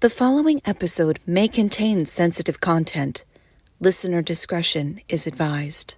The following episode may contain sensitive content. Listener discretion is advised.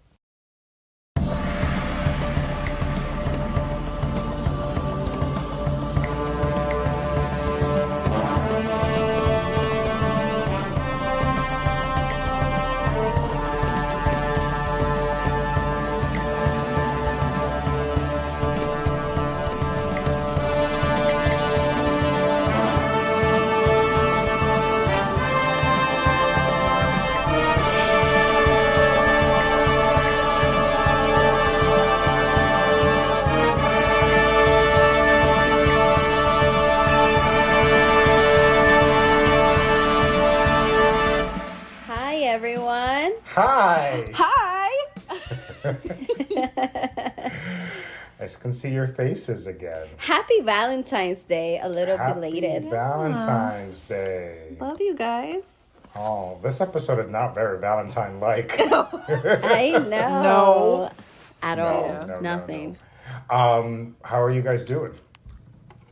Everyone. Hi. Hi! I can see your faces again. Happy Valentine's Day, a little belated. Happy Valentine's Day. Love you guys. Oh, this episode is not very Valentine-like. I know. No. At all. Nothing. No. How are you guys doing?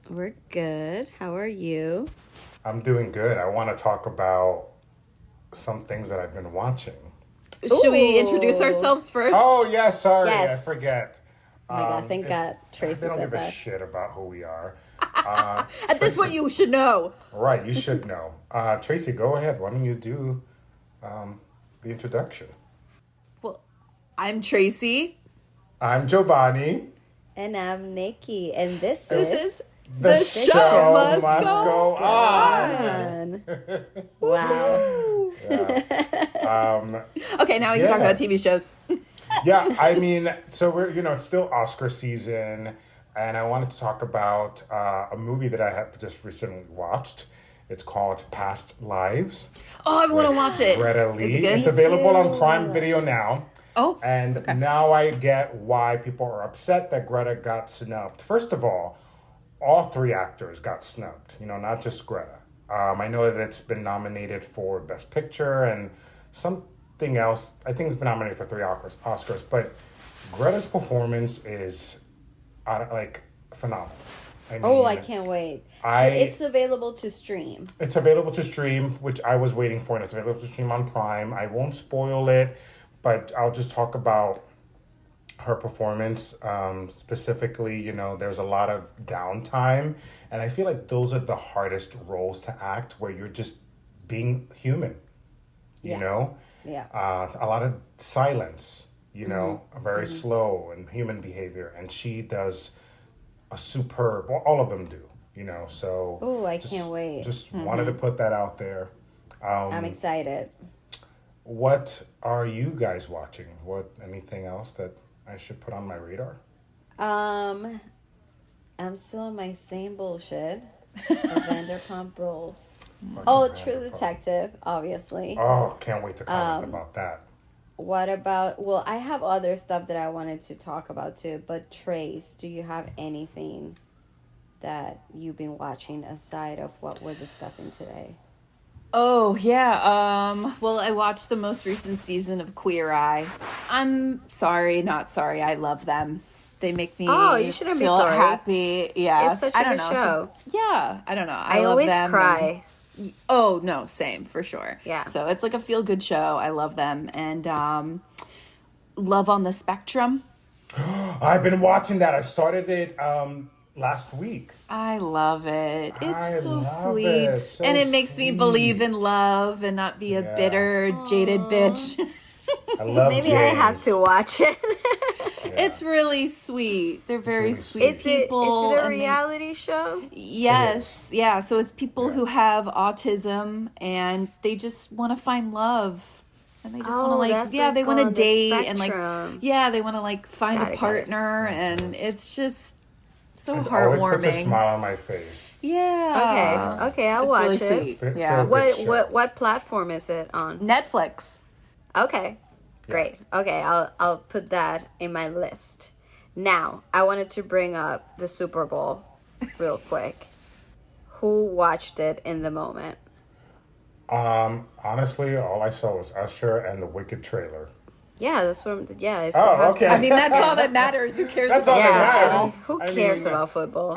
We're good. How are you? I'm doing good. I want to talk about some things that I've been watching. Should we introduce ourselves first? Oh, yeah, sorry. Yes. I forget. Oh my God, thank God Tracey They don't said give a that. shit about who we are. At this point, you should know. Right, you should know. Tracey, go ahead. Why don't you do the introduction? Well, I'm Tracey. I'm Giovanni. And I'm Nikki, and this This is The show must go on. Wow. Okay, now we can talk about TV shows. Yeah, I mean, so we're, it's still Oscar season, and I wanted to talk about a movie that I have just recently watched. It's called Past Lives. Oh, I want to watch it. Greta Lee. Is it good? It's available on Prime Video now. Oh, And okay. now I get why people are upset that Greta got snubbed. First of all three actors got snubbed, not just Greta. I know that it's been nominated for Best Picture and something else. I think it's been nominated for 3 Oscars, but Greta's performance is phenomenal. I can't wait. So it's available to stream. It's available to stream, which I was waiting for, and it's available to stream on Prime. I won't spoil it, but I'll just talk about her performance. Specifically, there's a lot of downtime, and I feel like those are the hardest roles to act, where you're just being human, you know? Yeah. A lot of silence, very slow and human behavior, and she does a superb, all of them do, so. Oh, I can't wait. Just wanted to put that out there. I'm excited. What are you guys watching? Anything else that I should put on my radar? I'm still on my same bullshit. The Vanderpump Rules. True Detective, obviously. Oh, can't wait to comment about that. What about, I have other stuff that I wanted to talk about too, but Trace, do you have anything that you've been watching aside of what we're discussing today? Oh, yeah. Well, I watched the most recent season of Queer Eye. I'm sorry, not sorry. I love them. They make me you shouldn't feel be sorry. happy. Yeah. It's such a good show. I don't know. I love always them. cry. Oh, no, same, for sure. Yeah. So it's like a feel-good show. I love them. And Love on the Spectrum. I've been watching that. I started it last week. I love it. It's so love sweet. it. So and it makes me sweet. believe in love and not be a bitter, jaded bitch. I love Maybe James. I have to watch it. It's really sweet. They're very really sweet Is people. it a and they- reality show? Yes. Yeah. So it's people who have autism and they just want to find love. And they just want to they want to date and they want to find a partner and it's just so It heartwarming. always puts a smile on my face. Yeah. Okay, I'll It's watch really it. sweet. Yeah. What platform is it on? Netflix. Okay. Great. Okay, I'll put that in my list. Now, I wanted to bring up the Super Bowl real quick. Who watched it in the moment? Honestly, all I saw was Usher and the Wicked trailer. Yeah, that's what I'm. Yeah, it's okay. I mean, that's all that matters. Who cares That's about all that football? matters. Who I cares mean, about football?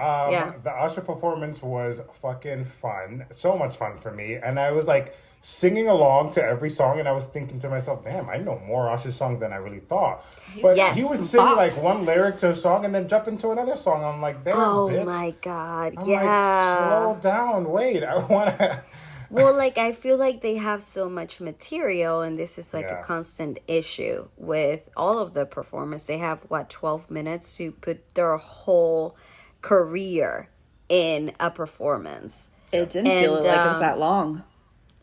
The Usher performance was fucking fun. So much fun for me. And I was like singing along to every song, and I was thinking to myself, damn, I know more Usher songs than I really thought. But Yes. he would sing like Bops. one lyric to a song and then jump into another song. I'm like, damn, Oh bitch. my God! I'm Yeah. like, slow down. Wait, I want to. Well, like, I feel like they have so much material, and this is like Yeah. a constant issue with all of the performers. They have, 12 minutes to put their whole career in a performance. It didn't feel like it was that long.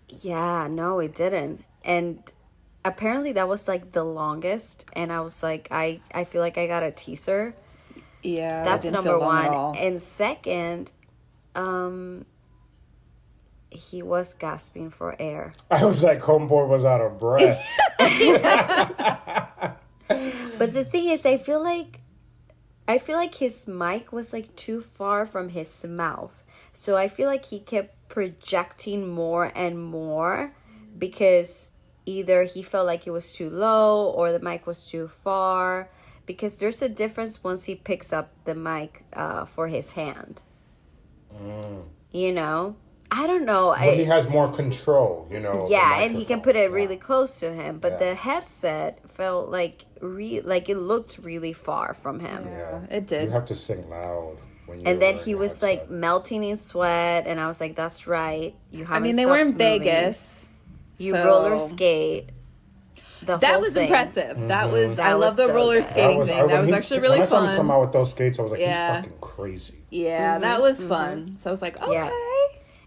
Yeah, no, it didn't. And apparently that was like the longest. And I was like, I feel like I got a teaser. Yeah, That's it didn't number feel long at all. one. And second, he was gasping for air. I was like, homeboy was out of breath. But the thing is, I feel like his mic was like too far from his mouth. So I feel like he kept projecting more and more because either he felt like it was too low or the mic was too far, because there's a difference once he picks up the mic for his hand. You know? I don't know. But he has more control, you know. Yeah, and he can put it really Yeah. close to him, but Yeah. the headset felt like like it looked really far from him. Yeah, it did. You have to sing loud. When you're And then wearing he a was headset. like melting in sweat, and I was like, "That's right. You haven't." I mean, they were in stopped moving. Vegas. You so- roller skate. That whole was thing. impressive. That was. That I love was the so roller good. skating thing. That was actually really when I saw him come fun. out with those skates, I was like, Yeah. he's fucking crazy. Yeah, that was fun. So I was like, okay. Yeah.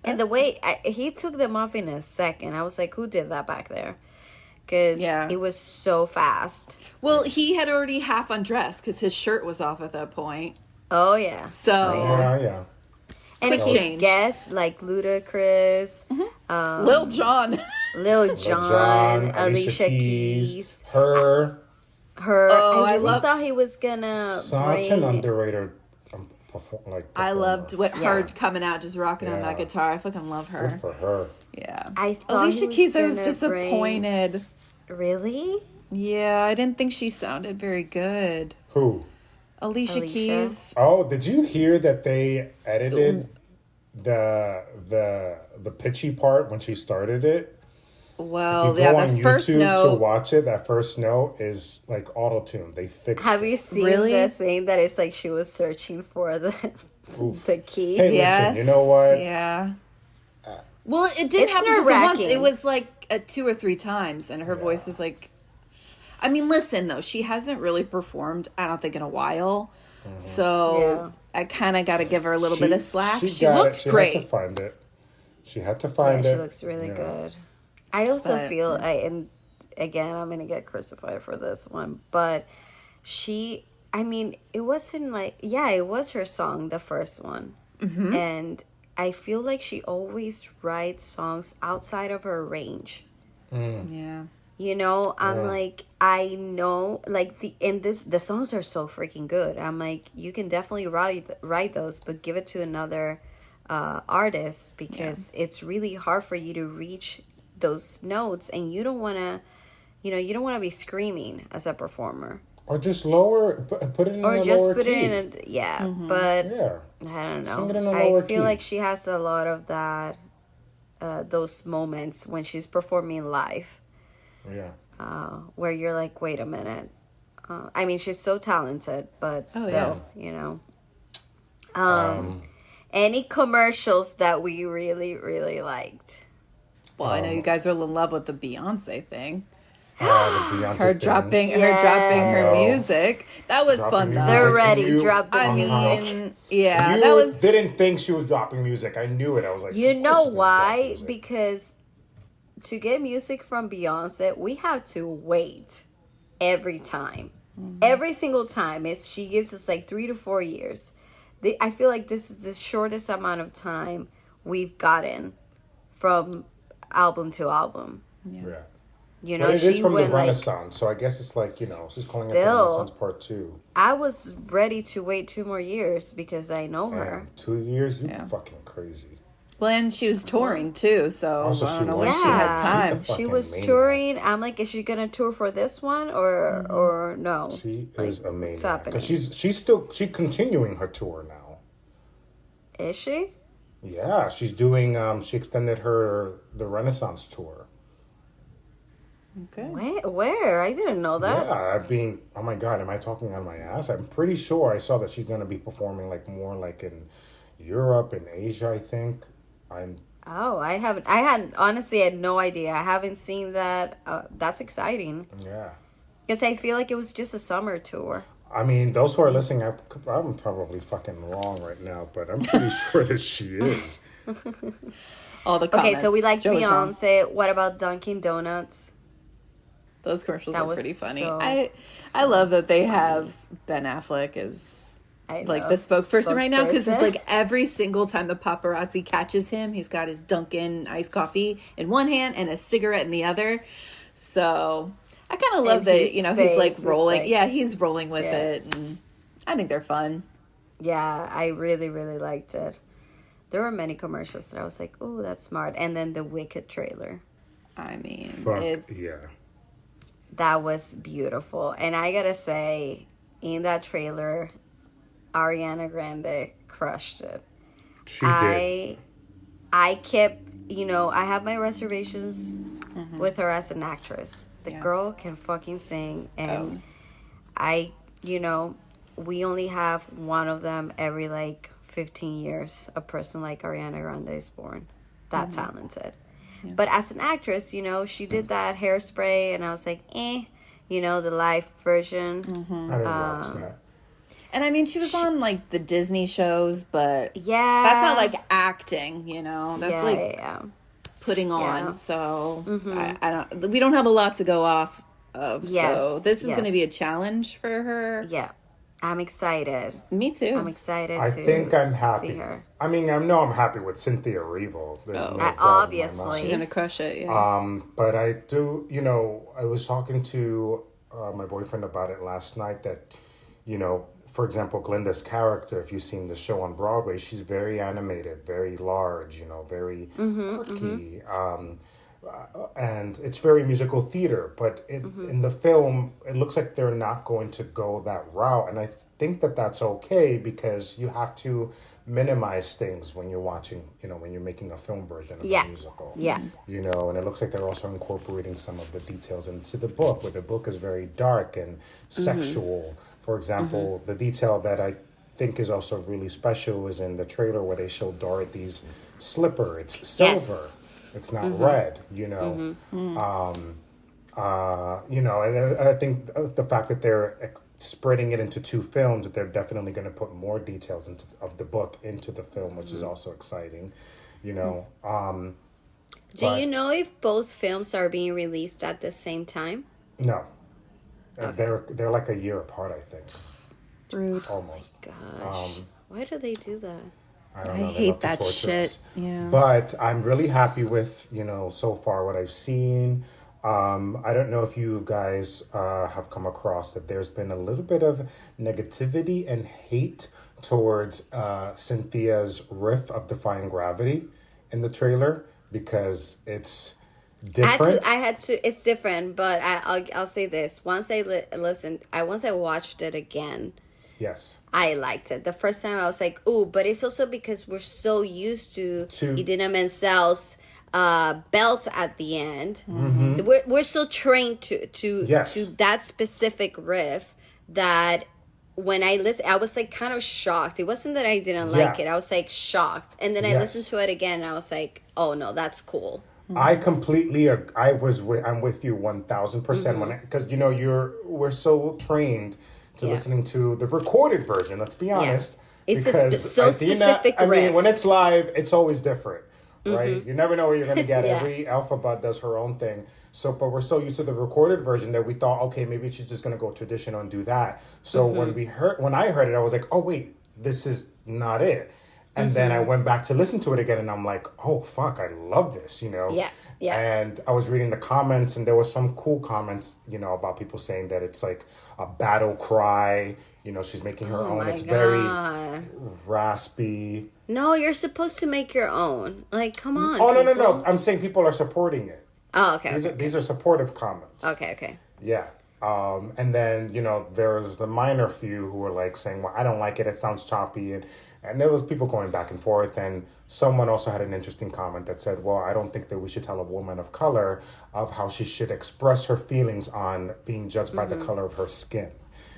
And the way he took them off in a second, I was like, "Who did that back there?" Because Yeah. it was so fast. Well, he had already half undressed because his shirt was off at that point. Oh yeah. So Yeah. And Quick his change. guests like Ludacris, Lil Jon. Lil Jon, Alicia Keys, Keys, her, her. Oh, I I really love- thought he was gonna such an underrated like. I loved what Yeah. her coming out just rocking on that Yeah. guitar. I fucking love her. Good for her. Yeah. I thought Alicia he was Keys, I was gonna disappointed. Really? Yeah, I didn't think she sounded very good. Who? Alicia Alicia? Keys. Oh, did you hear that they edited the pitchy part when she started it? Well, If you yeah, go on the first YouTube to note. watch it, that first note is like auto-tuned. They fixed Have it. you seen Really? the thing that it's like she was searching for the the key? Hey, Yes. listen, you know what? Yeah. Well, it didn't It's happen just once. nerve-wracking. It was like 2 or 3 times, and her voice is like. I mean, listen though, she hasn't really performed, I don't think, in a while. So I kind of got to give her a little bit of slack. She got looked it. She great. had to find it. She had to find Yeah, it. she looks really Yeah. good. I also But- feel and again I'm gonna get crucified for this one, but I mean, it wasn't like, yeah, it was her song, the first one, and I feel like she always writes songs outside of her range. Yeah. You know, I'm like, I know, like the songs are so freaking good. I'm like, you can definitely write those, but give it to another artist, because it's really hard for you to reach those notes, and you don't want to, you don't want to be screaming as a performer, Or just lower, put it in or a just lower put key. it in a But Yeah. I don't Sing it in know. a I lower feel key. like she has a lot of that, those moments when she's performing live, Yeah. where you're like, wait a minute. I mean, she's so talented, but still, any commercials that we really, really liked? Well, I know you guys are in love with the Beyonce thing. The Beyonce Her thing. dropping her music. That was fun though. They're Music, ready. you- Drop the I music. mean, yeah, You that was didn't think she was dropping music. I knew it. I was like, You of course know she's gonna drop why? music. Because to get music from Beyonce, we have to wait every time. Every single time. She gives us like 3 to 4 years. I feel like this is the shortest amount of time we've gotten from album to album. Yeah. You know, But it is she from the went like, Renaissance, so I guess it's like, she's calling it the Still. Renaissance Part 2. I was ready to wait 2 more years because I know her. Man, 2 years? You fucking crazy. Well, and she was touring too, so I don't know when she had time. She was touring. I'm like, is she gonna tour for this one or no? She is amazing. What's happening? Because she's continuing her tour now. Is she? Yeah, she's doing. She extended the Renaissance tour. Okay. Where? I didn't know that. Yeah, oh my God, am I talking on my ass? I'm pretty sure I saw that she's gonna be performing like more like in Europe and Asia, I think. I haven't. Honestly had no idea. I haven't seen that. That's exciting. Yeah. Because I feel like it was just a summer tour. I mean, those who are listening, I'm probably fucking wrong right now, but I'm pretty sure that she is. All the comments. Okay, so we like Beyonce. What about Dunkin' Donuts? Those commercials are pretty funny. I love that they have Ben Affleck as like the spokesperson right now, because it's like every single time the paparazzi catches him, he's got his Dunkin' iced coffee in one hand and a cigarette in the other. So I kind of love that, he's like rolling. He's rolling with it, and I think they're fun. Yeah, I really, really liked it. There were many commercials that I was like, oh, that's smart. And then the Wicked trailer. I mean, that was beautiful. And I gotta say, in that trailer, Ariana Grande crushed it. She did. I kept, I have my reservations with her as an actress. The girl can fucking sing. And we only have one of them every like 15 years. A person like Ariana Grande is born. That talented. Yeah. But as an actress, she did that Hairspray, and I was like, the live version. I didn't watch that. And I mean, she was on like the Disney shows, but that's not like acting, That's putting on. So we don't have a lot to go off of. Yes. So this is going to be a challenge for her. Yeah. I'm excited. Me too. I'm excited. I think I'm happy. See her. I mean, I know I'm happy with Cynthia Erivo. Obviously, she's gonna crush it. Yeah. But I do. I was talking to my boyfriend about it last night. That, for example, Glinda's character, if you've seen the show on Broadway, she's very animated, very large. Very quirky. And it's very musical theater, but in the film, it looks like they're not going to go that route. And I think that that's okay, because you have to minimize things when you're watching, when you're making a film version of a musical. Yeah. And it looks like they're also incorporating some of the details into the book, where the book is very dark and sexual. For example, the detail that I think is also really special is in the trailer where they show Dorothy's slipper. It's silver. Yes. It's not red, and I think the fact that they're spreading it into two films, that they're definitely going to put more details of the book into the film, which is also exciting, Do you know if both films are being released at the same time? No. Okay. They're like a year apart, I think. Rude. Almost. Oh my gosh. Why do they do that? I hate that shit. Yeah. But I'm really happy with, so far what I've seen. I don't know if you guys have come across that there's been a little bit of negativity and hate towards Cynthia's riff of Defying Gravity in the trailer, because it's different. It's different, but I'll say this. Once I once I watched it again, yes, I liked it. The first time I was like, ooh, but it's also because we're so used to Idina Menzel's belt at the end. We're so trained to that specific riff that when I listened, I was like kind of shocked. It wasn't that I didn't like it. I was like shocked. And then I listened to it again and I was like, oh no, that's cool. I completely, I'm with you 1000% because we're so trained to listening to the recorded version. Let's be honest. It's specific riff. I mean, when it's live, it's always different, right? You never know where you're going to get it. Every Alphabet does her own thing. So, but we're so used to the recorded version that we thought, okay, maybe she's just going to go traditional and do that. So when I heard it, I was like, oh wait, this is not it. And then I went back to listen to it again, and I'm like, oh fuck, I love this, Yeah. Yeah. And I was reading the comments, and there were some cool comments, about people saying that it's like a battle cry. She's making her own. It's very raspy. No, you're supposed to make your own. Like, come on. Oh, no. I'm saying people are supporting it. Oh, okay. These are supportive comments. Okay. Yeah. And then, there was the minor few who were like saying, well, I don't like it. It sounds choppy. And there was people going back and forth. And someone also had an interesting comment that said, well, I don't think that we should tell a woman of color of how she should express her feelings on being judged by the color of her skin,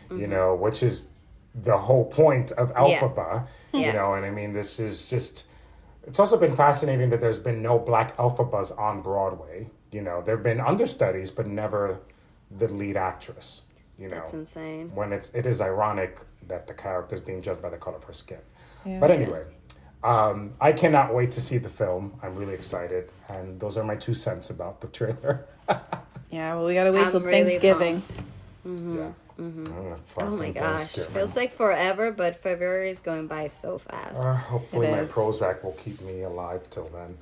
which is the whole point of Alphaba, and I mean, this is just, it's also been fascinating that there's been no black Alphabas on Broadway. There have been understudies, but never the lead actress. That's insane. When it is ironic that the character is being judged by the color of her skin. Yeah. But anyway, I cannot wait to see the film. I'm really excited. And those are my 2 cents about the trailer. Yeah, well, we got to wait till really Thanksgiving. Yeah. Oh my gosh. Feels like forever, but February is going by so fast. Hopefully my Prozac will keep me alive till then.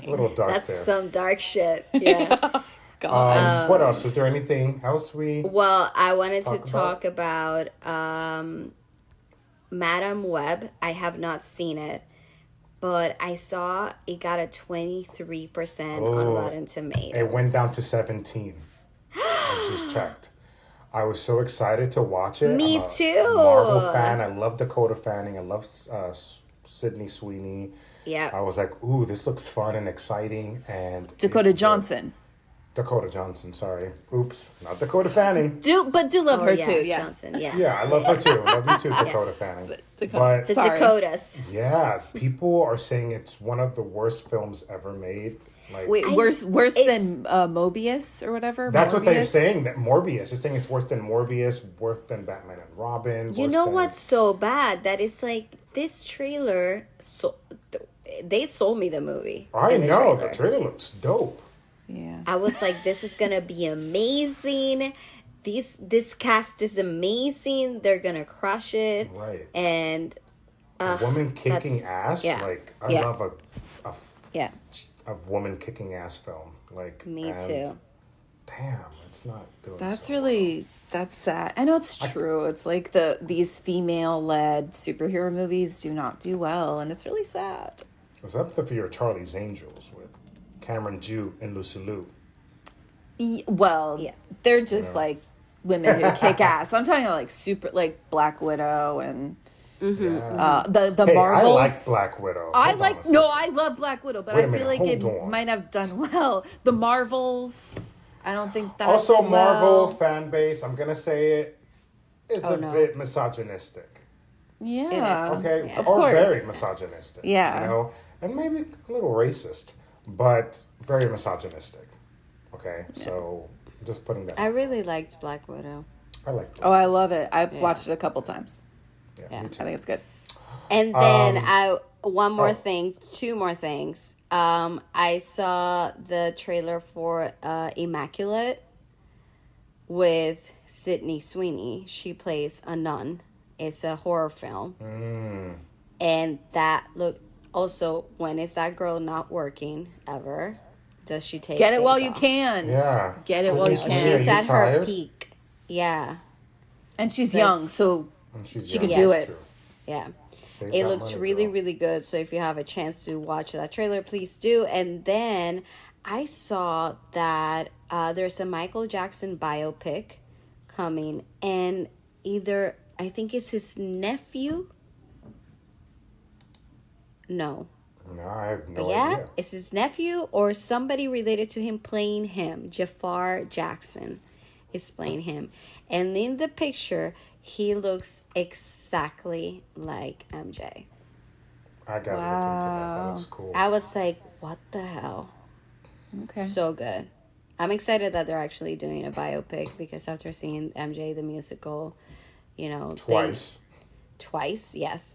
A little dark. That's there. some dark shit. Yeah. What else? Is there anything else Well, I wanted to talk about Madam Web. I have not seen it, but I saw it got a 23% on Rotten Tomatoes. It went down to 17. I just checked. I was so excited to watch it. Me too. Marvel fan. I love Dakota Fanning. I love Sydney Sweeney. Yeah. I was like, ooh, this looks fun and exciting. And Dakota Johnson, sorry. Oops, not Dakota Fanning. Do love her too. Yeah. Johnson, yeah. Yeah, I love her too. Love you too, Dakota Fanning. But the Dakotas. Yeah, people are saying it's one of the worst films ever made. Like, wait, worse than Mobius or whatever? That's what they're saying, that Morbius. Is saying it's worse than Morbius, worse than Batman and Robin. You know what's so bad? That it's like this trailer, they sold me the movie. I know, the trailer looks dope. Yeah. I was like, this is going to be amazing. This cast is amazing. They're going to crush it. Right. And a woman kicking ass? Yeah. Like, I love a woman kicking ass film. Like, me too. Damn, it's not doing That's so really, that's sad. I know it's true. It's like these female-led superhero movies do not do well, and it's really sad. It's up to your Charlie's Angels with Cameron Jew and Lucy Liu. They're just like women who kick ass. I'm talking like super, like Black Widow and the Marvels. I like Black Widow. I love Black Widow, but I feel like it might have done well. The Marvels, I don't think that. Also, Marvel fan base, I'm gonna say it, is a bit misogynistic. Yeah. Okay. Yeah. Of or course. very misogynistic. Yeah. And maybe a little racist, but very misogynistic. Okay. Yeah. So just putting that. I really liked Black Widow. I like. Oh, I love it. I've watched it a couple times. Yeah. I think it's good. And then two more things. I saw the trailer for Immaculate with Sydney Sweeney. She plays a nun. It's a horror film. And that look also, when is that girl not working ever? Does she take Get it while off? you can. Yeah. Get it while you can. She's at her peak. Yeah. And she's young, so she could do it. Yeah. It looks really, really good. So if you have a chance to watch that trailer, please do. And then I saw that there's a Michael Jackson biopic coming. And I think it's his nephew. No, I have no idea. It's his nephew or somebody related to him playing him. Jafar Jackson is playing him. And in the picture, he looks exactly like MJ. I gotta look into that. That looks cool. I was like, what the hell? Okay. So good. I'm excited that they're actually doing a biopic because after seeing MJ the musical, twice, yes.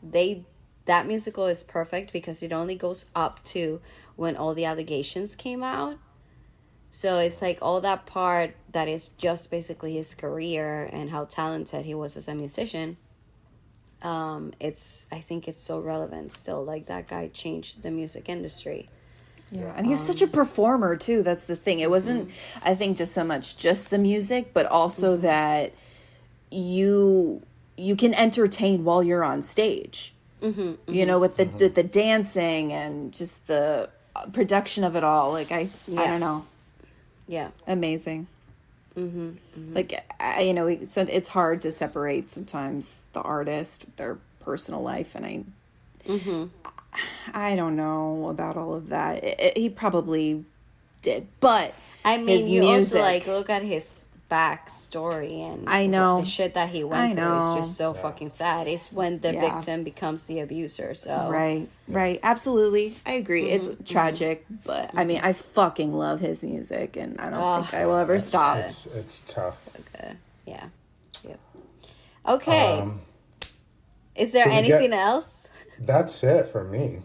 That musical is perfect because it only goes up to when all the allegations came out. So it's like all that part that is just basically his career and how talented he was as a musician. I think it's so relevant still. Like, that guy changed the music industry. Yeah, and he was such a performer too. That's the thing. It wasn't, I think, just so much just the music, but also that you can entertain while you're on stage. You know, with the dancing and just the production of it all. Like I don't know. Yeah, amazing. Like you know, it's hard to separate sometimes the artist with their personal life, and I don't know about all of that. He probably did, but I mean, his you music, also like look at his backstory and I know the shit that he went through is just so fucking sad. It's when the victim becomes the abuser. So right, absolutely, I agree. It's tragic, but I mean, I fucking love his music, and I don't think I will ever stop. It's tough. So good. Yeah. Yep. Okay. Is there anything else? That's it for me.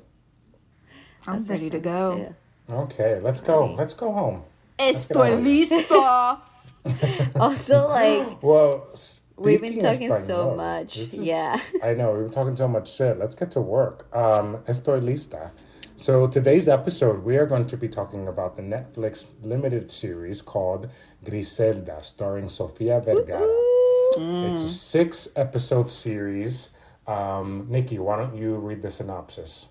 I'm ready to go. Okay, let's go. Let's go home. Estoy lista. Also, like, well, we've been talking so much. I know, we've been talking so much shit. Let's get to work. Estoy lista. So today's episode, we are going to be talking about the Netflix limited series called Griselda, starring Sofia Vergara. It's a 6-episode series. Nikki, why don't you read the synopsis?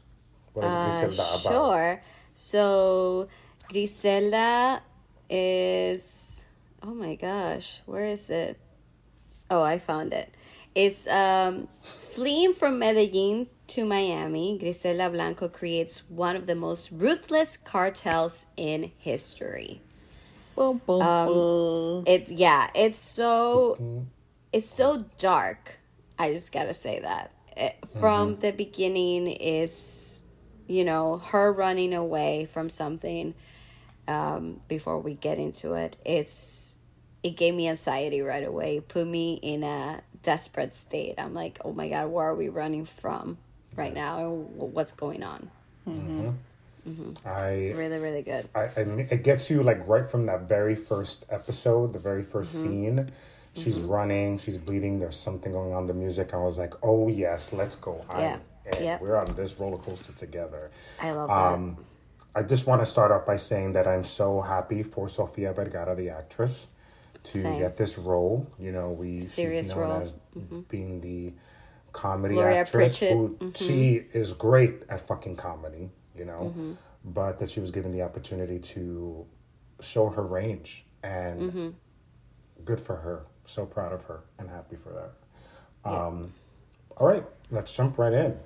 What is Griselda about? Sure. So, Griselda is... Oh my gosh, where is it? Oh, I found it. It's fleeing from Medellin to Miami. Griselda Blanco creates one of the most ruthless cartels in history. It's so dark. I just gotta say that. From the beginning is, you know, her running away from something. Before we get into it, it gave me anxiety right away. It put me in a desperate state. I'm like, oh my God, where are we running from right now? What's going on? Really, really good. It gets you like right from that very first episode, the very first scene. She's running, she's bleeding, there's something going on in the music. I was like, oh yes, let's go. We're on this roller coaster together. I love that. I just want to start off by saying that I'm so happy for Sofia Vergara, the actress, to get this role. You know, she's known as being the comedy Gloria actress. Pritchett. She is great at fucking comedy, you know, but that she was given the opportunity to show her range, and good for her. So proud of her and happy for that. All right, let's jump right in.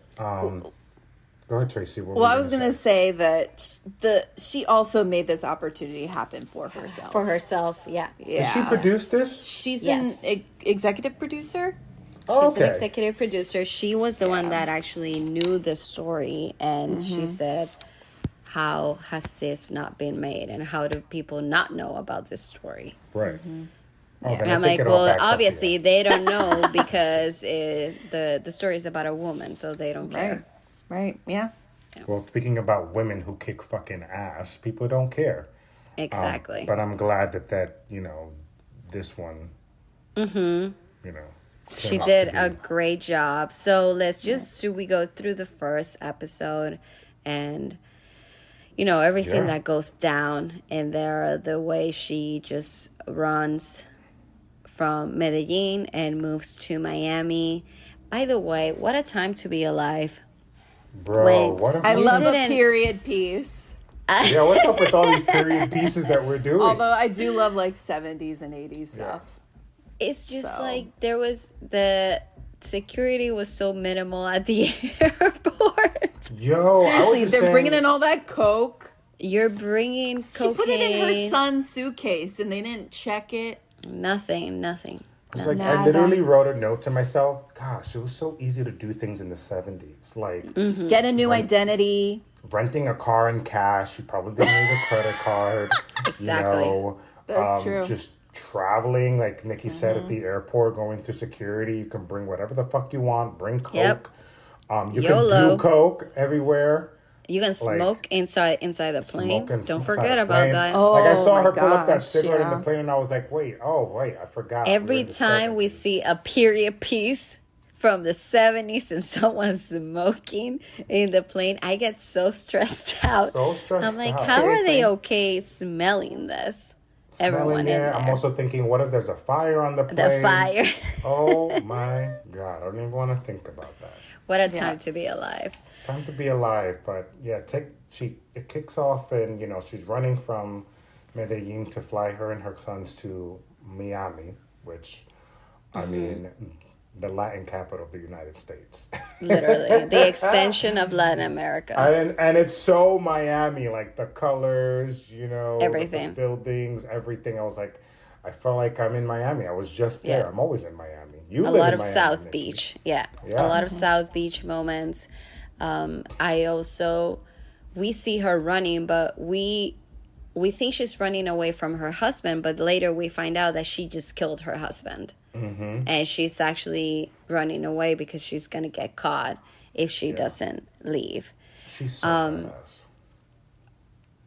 Go ahead, Tracey. Well, I was going to say that she also made this opportunity happen for herself. For herself, yeah. Did she produce this? She's an executive producer. She's an executive producer. She was the one that actually knew the story, and she said, how has this not been made, and how do people not know about this story? Right. And I'm like, well, obviously they don't know because the story is about a woman, so they don't care. Right, yeah. Well, speaking about women who kick fucking ass, people don't care. Exactly. But I'm glad that you know, this one, you know, she did a great job. So should we go through the first episode and, you know, everything that goes down in there, the way she just runs from Medellin and moves to Miami. By the way, what a time to be alive. Bro, I love a period piece. Yeah, what's up with all these period pieces that we're doing? Although I do love like 70s and 80s stuff. It's just like the security was so minimal at the airport. Yo, seriously, they're bringing in all that coke. You're bringing cocaine. She put it in her son's suitcase and they didn't check it. Nothing. It's like I literally wrote a note to myself. Gosh, it was so easy to do things in the 70s. Like get a new identity. Renting a car in cash. You probably didn't need a credit card. Exactly. You know, that's true. Just traveling, like Nikki said, at the airport, going through security. You can bring whatever the fuck you want. Bring coke. Yep. You can do coke everywhere. You can smoke inside the plane. Don't forget about that. Oh, like I saw her pull up that cigarette in the plane, and I was like, wait, I forgot. Every time we see a period piece from the 70s and someone's smoking in the plane, I get so stressed out. I'm like, how Seriously. are they okay smelling this? Everyone in there. I'm also thinking, what if there's a fire on the plane? The fire. Oh my God. I don't even want to think about that. What a time to be alive. Time to be alive. But yeah, it kicks off and, she's running from Medellin to fly her and her sons to Miami, which, I mean, the Latin capital of the United States. Literally. The extension of Latin America. And it's so Miami, like the colors, everything. the buildings, everything. I was like, I felt like I'm in Miami. I was just there. I'm always in Miami. You live in Miami. A lot of South Nikki. Beach. Yeah. A lot of South Beach moments. We see her running, but we think she's running away from her husband, but later we find out that she just killed her husband. Mm-hmm. And she's actually running away because she's going to get caught if she doesn't leave. She's so badass.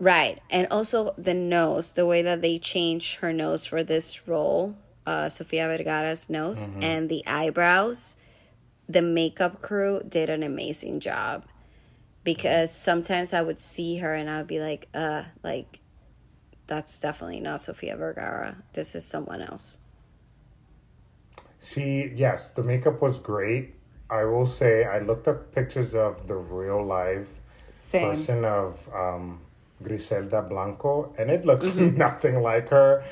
Right. And also the nose, the way that they changed her nose for this role, Sofia Vergara's nose, and the eyebrows, the makeup crew did an amazing job. Because sometimes I would see her and I would be like, that's definitely not Sofia Vergara. This is someone else. Yes, the makeup was great. I will say I looked up pictures of the real life person of Griselda Blanco, and it looks nothing like her.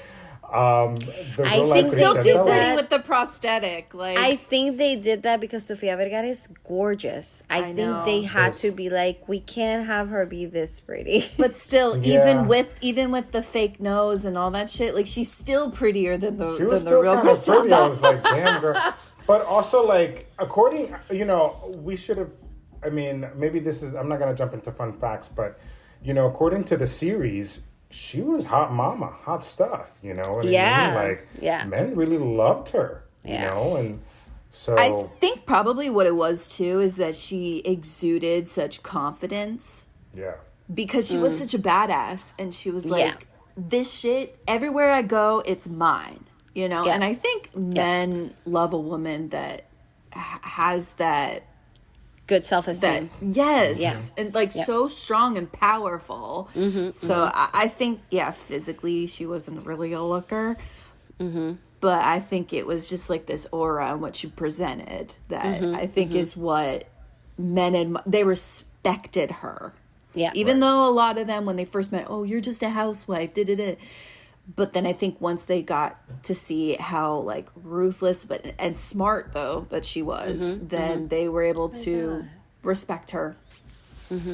She's still too pretty with the prosthetic. I think they did that because Sofia Vergara is gorgeous. I think they had to be like, we can't have her be this pretty. But still, even with the fake nose and all that shit, like she's still prettier than the real Griselda. I was like, damn girl. But also, like, according, we should have. I mean, maybe I'm not gonna jump into fun facts, but according to the series, she was hot mama, hot stuff, what I mean? Like, men really loved her, and so... I think probably what it was, too, is that she exuded such confidence. Yeah. Because she was such a badass, and she was like, this shit, everywhere I go, it's mine, Yeah. And I think men love a woman that has that... good self-esteem. Yes. Yeah. And so strong and powerful. So I think, physically she wasn't really a looker. But I think it was just like this aura and what she presented that I think is what men they respected her. Yeah. Even though a lot of them, when they first met, oh, you're just a housewife, But then I think once they got to see how like ruthless and smart though that she was, then they were able to respect her.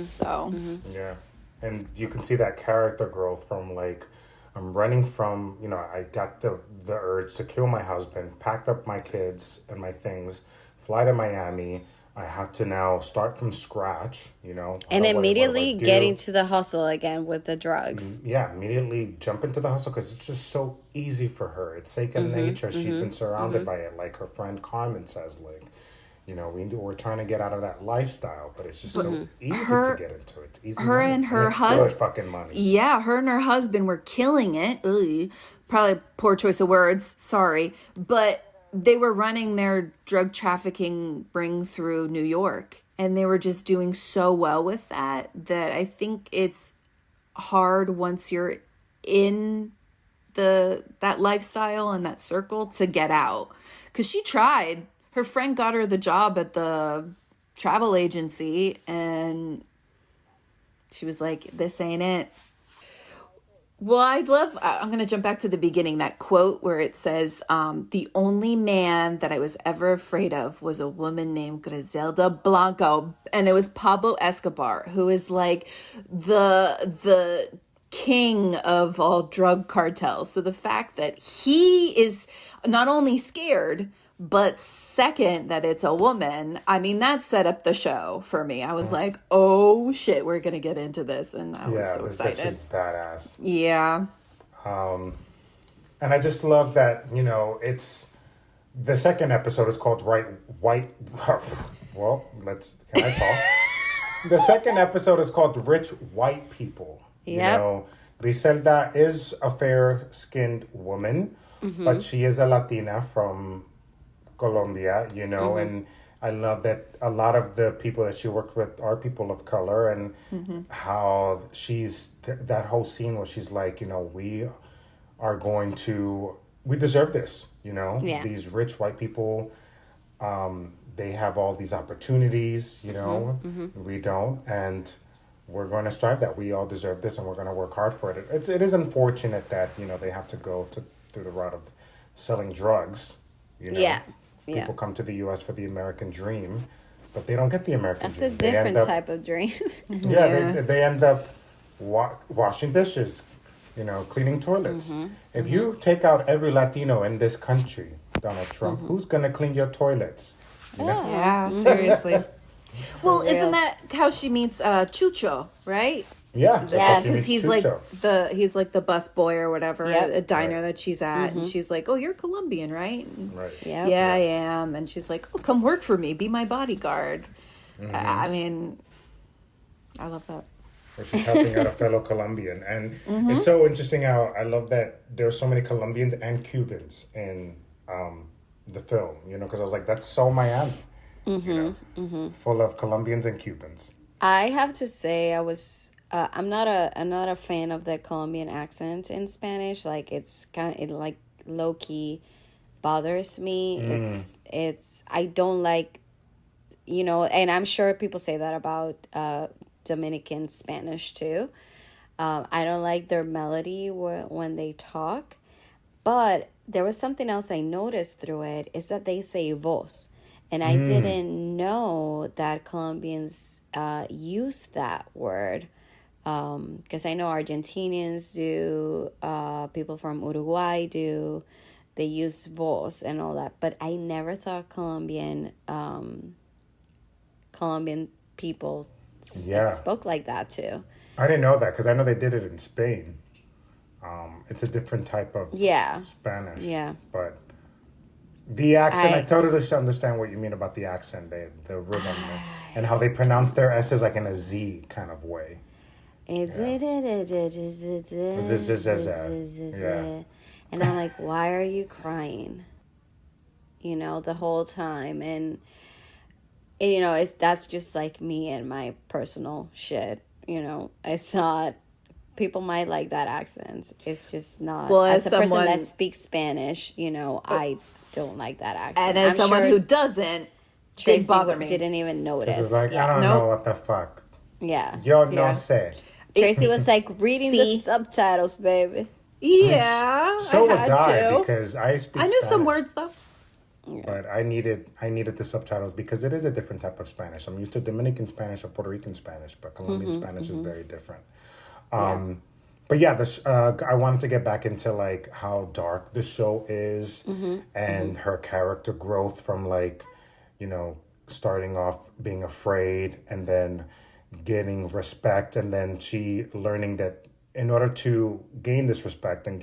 So yeah, and you can see that character growth from like I'm running from I got the urge to kill my husband, packed up my kids and my things, fly to Miami. I have to now start from scratch, And immediately get into the hustle again with the drugs. Yeah, immediately jump into the hustle because it's just so easy for her. It's second nature. She's been surrounded by it. Like her friend Carmen says, like, we're trying to get out of that lifestyle, but it's just so easy to get into it. It's easy her money. And her husband, fucking money. Yeah, her and her husband were killing it. Ugh. Probably poor choice of words. Sorry, but they were running their drug trafficking ring through New York, and they were just doing so well with that I think it's hard once you're in that lifestyle and that circle to get out. Because she tried. Her friend got her the job at the travel agency, and she was like, this ain't it. Well, I'm going to jump back to the beginning, that quote where it says, the only man that I was ever afraid of was a woman named Griselda Blanco. And it was Pablo Escobar, who is like the king of all drug cartels. So the fact that he is not only scared, but second, that it's a woman, I mean, that set up the show for me. I was like, oh, shit, we're going to get into this. And I was so excited. Yeah, this badass. Yeah. And I just love that, it's... The second episode is called White... Well, can I talk? The second episode is called Rich White People. Yep. Griselda is a fair-skinned woman, but she is a Latina from Colombia, and I love that a lot of the people that she worked with are people of color, and how that whole scene where she's like, we are we deserve this, Yeah. these rich white people, they have all these opportunities, we don't, and we're going to strive that. We all deserve this, and we're going to work hard for it. It is unfortunate that, they have to go through the route of selling drugs, Yeah. People come to the U.S. for the American dream, but they don't get the American That's dream. a different type of dream. They end up washing dishes, cleaning toilets. If you take out every Latino in this country, Donald Trump, who's going to clean your toilets? Yeah, seriously. Well, isn't that how she meets Chucho, right? Yeah, Yes. Because he's like the bus boy or whatever at a diner Right. that she's at, and she's like, "Oh, you're Colombian, right?" Right. Yep. Yeah, I am. And she's like, "Oh, come work for me, be my bodyguard." I mean, I love that. Where she's helping out a fellow Colombian, and it's so interesting how I love that there are so many Colombians and Cubans in the film. Because I was like, that's so Miami. Full of Colombians and Cubans. I have to say, I'm not a fan of the Colombian accent in Spanish. Like it like low key bothers me. It's I don't like, and I'm sure people say that about Dominican Spanish too. I don't like their melody when they talk, but there was something else I noticed through it is that they say vos. And I didn't know that Colombians use that word, because I know Argentinians do, people from Uruguay do, they use vos and all that. But I never thought Colombian people spoke like that too. I didn't know that because I know they did it in Spain. It's a different type of Spanish. Yeah. But the accent, I totally understand what you mean about the accent, the rhythm, and how they pronounce their S's like in a Z kind of way. And I'm like, why are you crying? The whole time. And that's just like me and my personal shit. It's not, people might like that accent. It's just not. Well, as a person that speaks Spanish, I don't like that accent. And as someone who doesn't, Tracey didn't bother me. Didn't even notice. It's like, I don't know what the fuck. Yeah. Yo no sé. Tracy was like reading the subtitles, baby. Yeah, So was had I, to. because I speak I knew Spanish, some words though. but I needed the subtitles because it is a different type of Spanish. I'm used to Dominican Spanish or Puerto Rican Spanish, but Colombian Spanish is very different. But yeah, I wanted to get back into like how dark the show is, and her character growth from like, starting off being afraid and then getting respect, and then she learning that in order to gain this respect and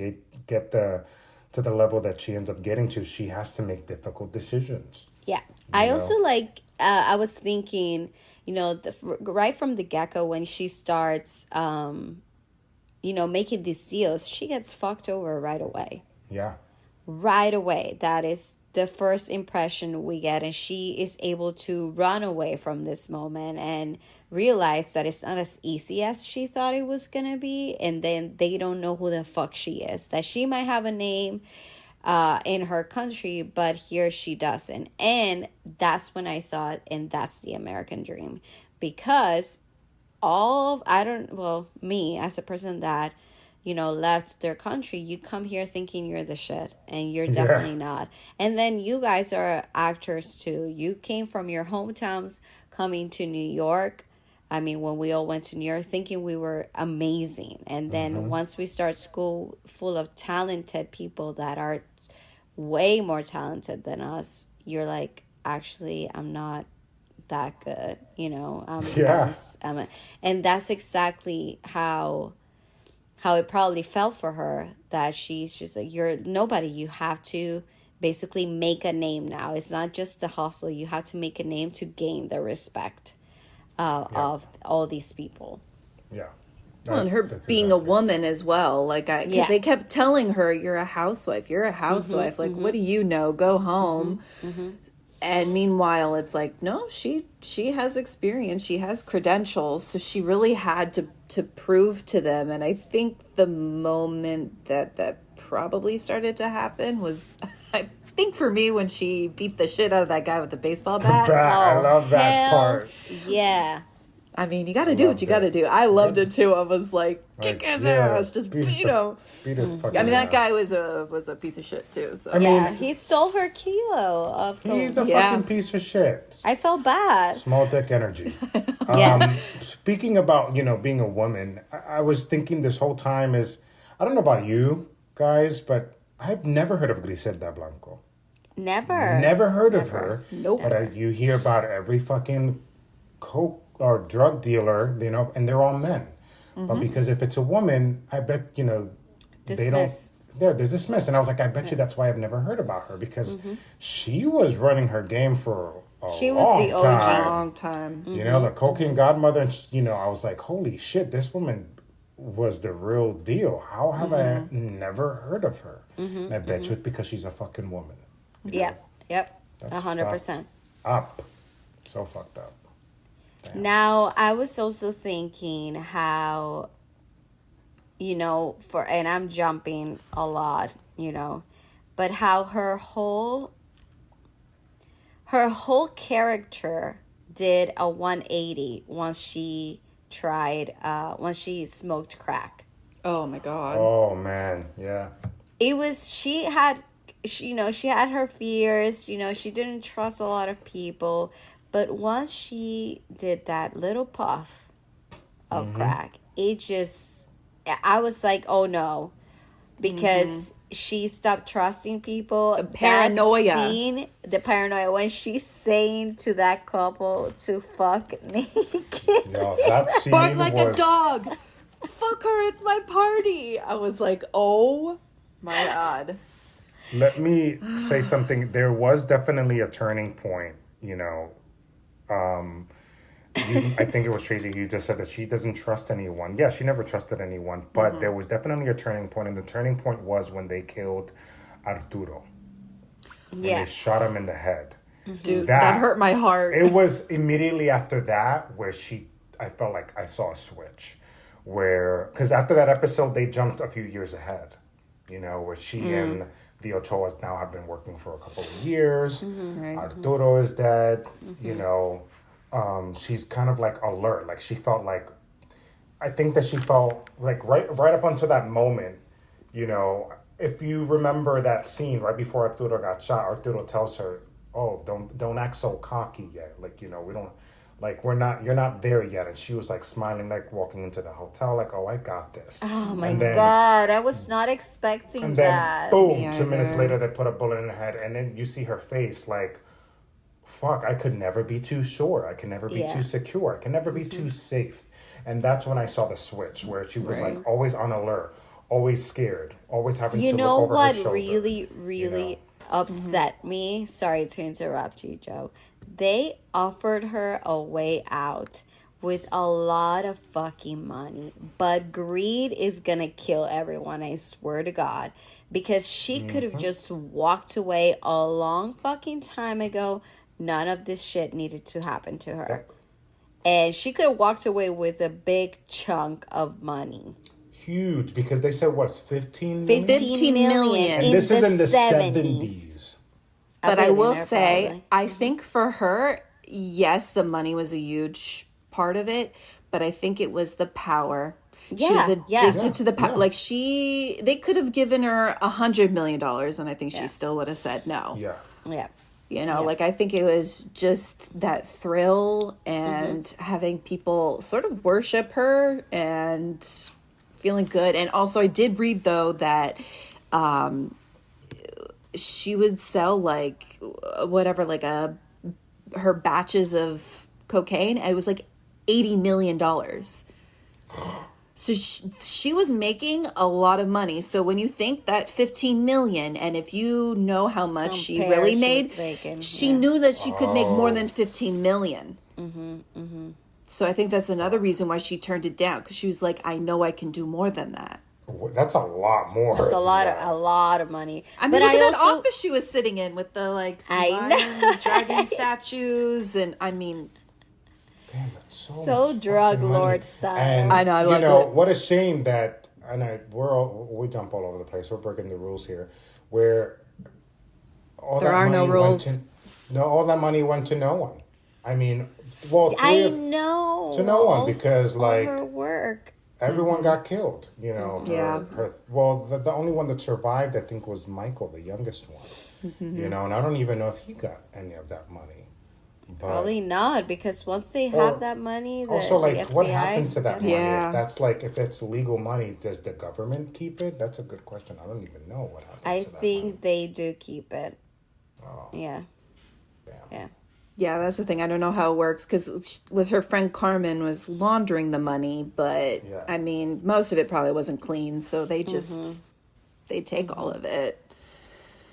get to the level that she ends up getting to, she has to make difficult decisions. Yeah. I also like, I was thinking, right from the get-go when she starts, making these deals, she gets fucked over right away. Yeah. Right away. That is the first impression we get, and she is able to run away from this moment and realize that it's not as easy as she thought it was gonna be, and then they don't know who the fuck she is. That she might have a name in her country, but here she doesn't. And that's when I thought, and that's the American dream, because me as a person that left their country, you come here thinking you're the shit, and you're definitely not. And then you guys are actors too. You came from your hometowns coming to New York. I mean, when we all went to New York thinking we were amazing. And then once we start school full of talented people that are way more talented than us, you're like, actually, I'm not that good, and that's exactly how it probably felt for her, that she's just like, you're nobody. You have to basically make a name now. It's not just the hustle. You have to make a name to gain the respect of all these people. Yeah. Well, and her being a woman as well, because they kept telling her, "You're a housewife. You're a housewife. What do you know? Go home." And meanwhile, it's like, no, she has experience. She has credentials. So she really had to prove to them. And I think the moment that probably started to happen was, I think for me, when she beat the shit out of that guy with the baseball bat. I love that part. Yeah. I mean, you got to do what you got to do. I loved it too. I was like, kick his ass, just beat his fucking. I mean, that guy was a piece of shit too. So I mean, he stole her kilo of gold. He's a fucking piece of shit. I felt bad. Small dick energy. Speaking about being a woman, I was thinking this whole time I don't know about you guys, but I've never heard of Griselda Blanco. Never heard of her. Nope. But you hear about every fucking coke or drug dealer, and they're all men. But because if it's a woman, I bet, Dismiss. they're dismissed. And I was like, I bet you that's why I've never heard about her, because she was running her game for a long time. The cocaine godmother, and I was like, holy shit, this woman was the real deal. How have I never heard of her? And I bet you it's because she's a fucking woman. Yep. That's 100%. Up. So fucked up. Damn. Now, I was also thinking how, and I'm jumping a lot, but how her whole character did a 180 once she smoked crack. Oh my God. Oh man, yeah. It was, she had her fears, she didn't trust a lot of people. But once she did that little puff of crack, I was like, oh no. Because she stopped trusting people. The paranoia. The paranoia. When she's saying to that couple to fuck naked. Yo, that scene Bark like a dog. Fuck her, it's my party. I was like, oh my God. Let me say something. There was definitely a turning point, I think it was Tracey who just said that she doesn't trust anyone. Yeah, she never trusted anyone, but there was definitely a turning point, and the turning point was when they killed Arturo. Yeah. They shot him in the head. Dude, that hurt my heart. It was immediately after that where I felt like I saw a switch. Because after that episode, they jumped a few years ahead, where she and the Ochoas now have been working for a couple of years. Right. Arturo is dead. She's kind of like alert. Like I think that she felt like right up until that moment, if you remember that scene right before Arturo got shot, Arturo tells her, "Oh, don't act so cocky yet. Like, we don't, like, you're not there yet." And she was like smiling, like walking into the hotel, like, "Oh, I got this." Oh my God, I was not expecting and that. And then, boom, 2 minutes later, they put a bullet in her head. And then you see her face like, fuck, I could never be too sure. I can never be too secure. I can never be too safe. And that's when I saw the switch, where she was like always on alert, always scared, always having to look over her shoulder. Really upset me? Sorry to interrupt you, Joe. They offered her a way out with a lot of fucking money. But greed is gonna kill everyone, I swear to God. Because she could have just walked away a long fucking time ago. None of this shit needed to happen to her. And she could have walked away with a big chunk of money. Huge, because they said, what's 15 million? 15 million. And this is in the 70s. But I will say, I think for her, yes, the money was a huge part of it, but I think it was the power. She was addicted to the power. Like they could have given her $100 million, and I think she still would have said no. Yeah. Like I think it was just that thrill and having people sort of worship her and feeling good. And also I did read, though, that she would sell like whatever, like her batches of cocaine. And it was like $80 million. So she was making a lot of money. So when you think that 15 million, and if you know how much she really made, she knew that she could make more than 15 million. So I think that's another reason why she turned it down, because she was like, I know I can do more than that. That's a lot more. It's a lot of money. I mean, look at that office she was sitting in with the like lion, dragon statues, and I mean, damn, that's so drug lord style. And, I know, I loved it. What a shame that, and we jump all over the place. We're breaking the rules here, where there are no rules. All that money went to no one. I mean, to no one, because like her work. Everyone got killed, you know. Yeah. The only one that survived, I think, was Michael, the youngest one. You know, and I don't even know if he got any of that money. But, probably not, because once they have that money, also, like, the FBI, what happened to that money? Yeah. If that's like, if it's legal money, does the government keep it? That's a good question. I don't even know what happened. I to that think money. they do keep it. Oh. Yeah. Damn. Yeah. Yeah, that's the thing. I don't know how it works because was her friend Carmen was laundering the money, but I mean, most of it probably wasn't clean, so they just they take all of it.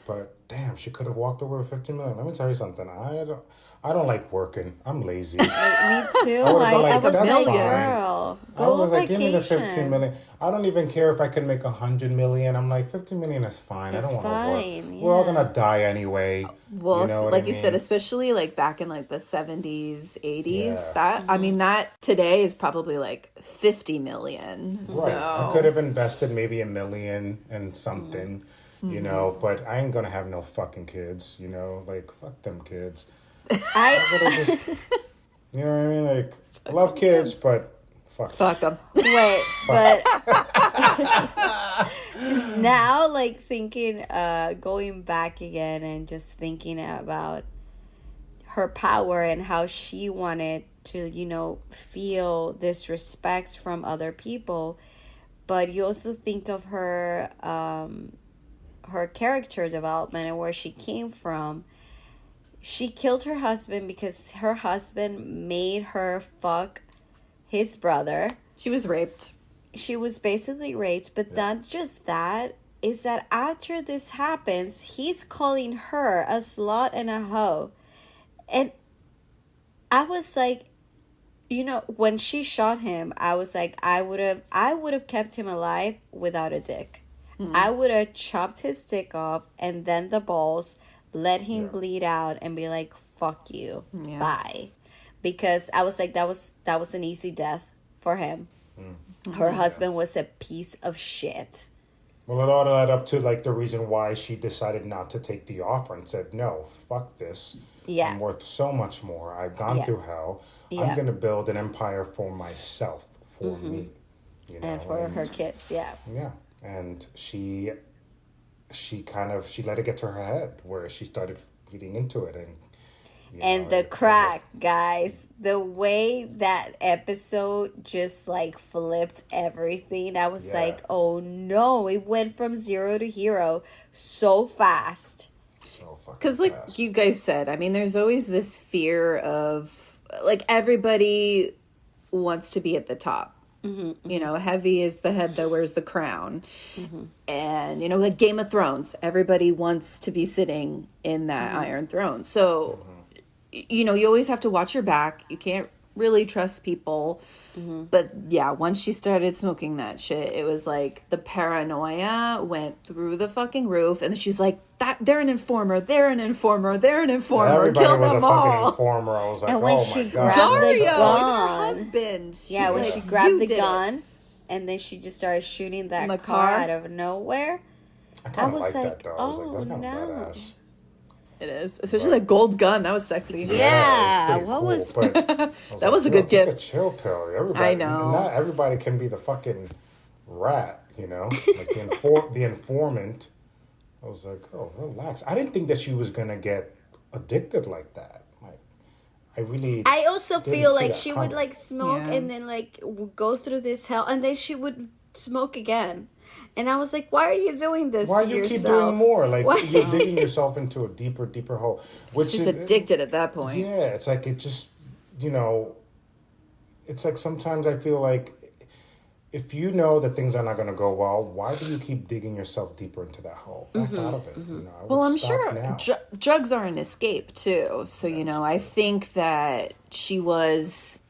But damn, she could have walked away with $15 million. Let me tell you something. I don't like working. I'm lazy. Me too. I was like, girl, go on vacation. Give me the $15 million. I don't even care if I could make $100 million. I'm like, $15 million is fine. I don't want to work. Yeah. We're all gonna die anyway. Well, you know like you said, especially like back in like the 70s, 80s, that I mean, that today is probably like 50 million. Right. So I could have invested maybe $1 million in something, you know, but I ain't gonna have no fucking kids, you know, like fuck them kids. I just, you know what I mean? Like, love kids, but fuck them. Wait, but now, like, thinking, going back again and just thinking about her power and how she wanted to, you know, feel this respect from other people, but you also think of her, her character development and where she came from. She killed her husband because her husband made her fuck his brother. She was raped. She was basically raped, but not just that, is that after this happens, he's calling her a slut and a hoe. And I was like, you know, when she shot him, I was like, I would have kept him alive without a dick. I would have chopped his dick off and then the balls, let him bleed out and be like, fuck you, bye. Because I was like, that was an easy death for him. Her husband was a piece of shit. Well, it all led up to like the reason why she decided not to take the offer and said, no, fuck this. Yeah. I'm worth so much more. I've gone through hell. I'm going to build an empire for myself, for me. You know, and for her kids, Yeah. And she let it get to her head where she started feeding into it. And the crack, guys, the way that episode just like flipped everything, I was like, oh no, it went from 0 to hero so fast. Because like you guys said, I mean, there's always this fear of like everybody wants to be at the top. You know, heavy is the head that wears the crown. And, you know, like Game of Thrones, everybody wants to be sitting in that Iron Throne. So, you know, you always have to watch your back. You can't really trust people. But yeah, once she started smoking that shit, it was like the paranoia went through the fucking roof. And she's like, they're an informer, kill them all. Everybody was a fucking informer. I was like, and when oh she my God. grabbed the gun, even her husband. Yeah, when she grabbed the gun and then she just started shooting that car out of nowhere. I was like, that, though. I was like, that's kind of badass. It is, especially that gold gun. That was sexy. Yeah, what cool, was that was a good gift. A chill pill. Everybody, I know. Not everybody can be the fucking rat, you know, like the informant. I was like, oh, relax. I didn't think that she was gonna get addicted like that. Like, I also feel like she would like smoke and then like go through this hell, and then she would smoke again. And I was like, why are you doing this to yourself? Why you keep doing more? Like, you're digging yourself into a deeper hole. She's addicted at that point. Yeah, it's like, it just, you know, it's like sometimes I feel like if you know that things are not going to go well, why do you keep digging yourself deeper into that hole? Back out of it. You know, well, I'm sure drugs are an escape, too. So, you know, I think that she was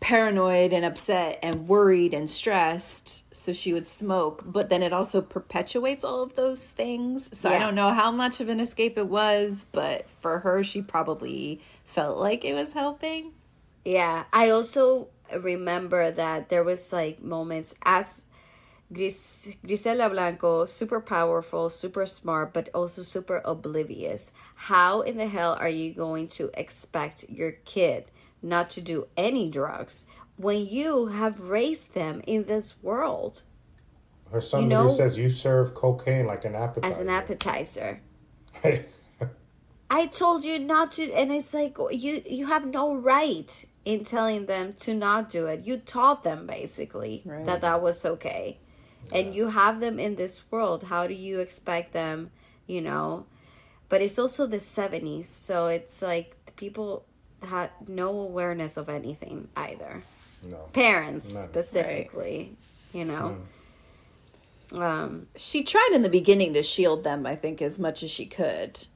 paranoid and upset and worried and stressed, so she would smoke. But then it also perpetuates all of those things. So I don't know how much of an escape it was, but for her, she probably felt like it was helping. Yeah, I also remember that there was like moments as Griselda Blanco, super powerful, super smart, but also super oblivious. How in the hell are you going to expect your kid not to do any drugs when you have raised them in this world? Her son literally says you serve cocaine like an appetizer. As an appetizer. I told you not to, and it's like you have no right in telling them to not do it. You taught them basically that was okay. And you have them in this world. How do you expect them, But it's also the 70s. So it's like the people had no awareness of anything either. No. Parents, specifically, She tried in the beginning to shield them, I think, as much as she could.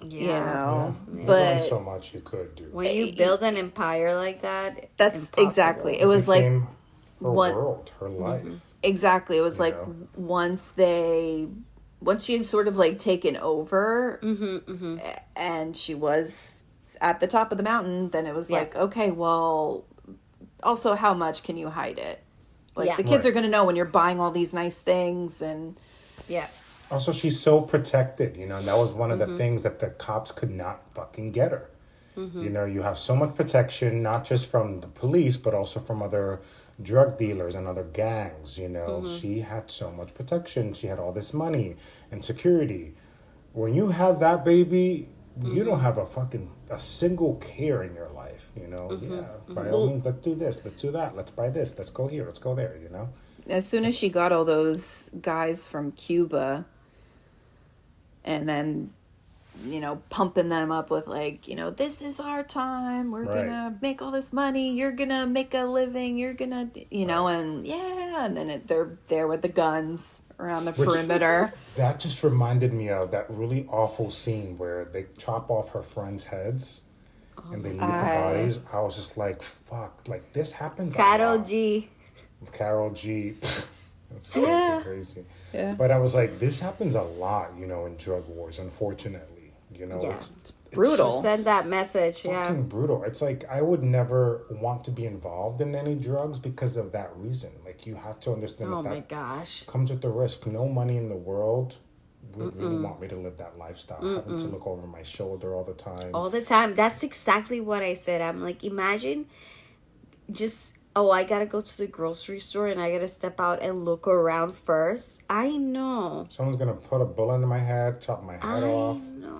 Yeah. But so much you could do. When you build an empire like that, that's impossible. Exactly. It was like her world, her life. Exactly. It was like once she had sort of like taken over and she was at the top of the mountain, then it was like, okay, well, also how much can you hide it? Like the kids are going to know when you're buying all these nice things and Also, she's so protected, and that was one of the things that the cops could not fucking get her. You have so much protection, not just from the police, but also from other drug dealers and other gangs, She had so much protection. She had all this money and security. When you have that baby, you don't have a single care in your life, By all means, let's do this, let's do that, let's buy this, let's go here, let's go there, As soon as she got all those guys from Cuba and then, pumping them up with like, this is our time. We're going to make all this money. You're going to make a living. You're going to, and then they're there with the guns around the perimeter. That just reminded me of that really awful scene where they chop off her friends' heads and they leave the bodies. I was just like, fuck, like this happens Carol G. That's crazy. Yeah. But I was like, this happens a lot, in drug wars, unfortunately. It's brutal. Just send that message, fucking brutal. It's like I would never want to be involved in any drugs because of that reason. Like you have to understand that comes with the risk. No money in the world would really want me to live that lifestyle. Having to look over my shoulder all the time. All the time. That's exactly what I said. I'm like, imagine just... I gotta go to the grocery store and I gotta step out and look around first. I know. Someone's gonna put a bullet in my head, chop my head off. I know.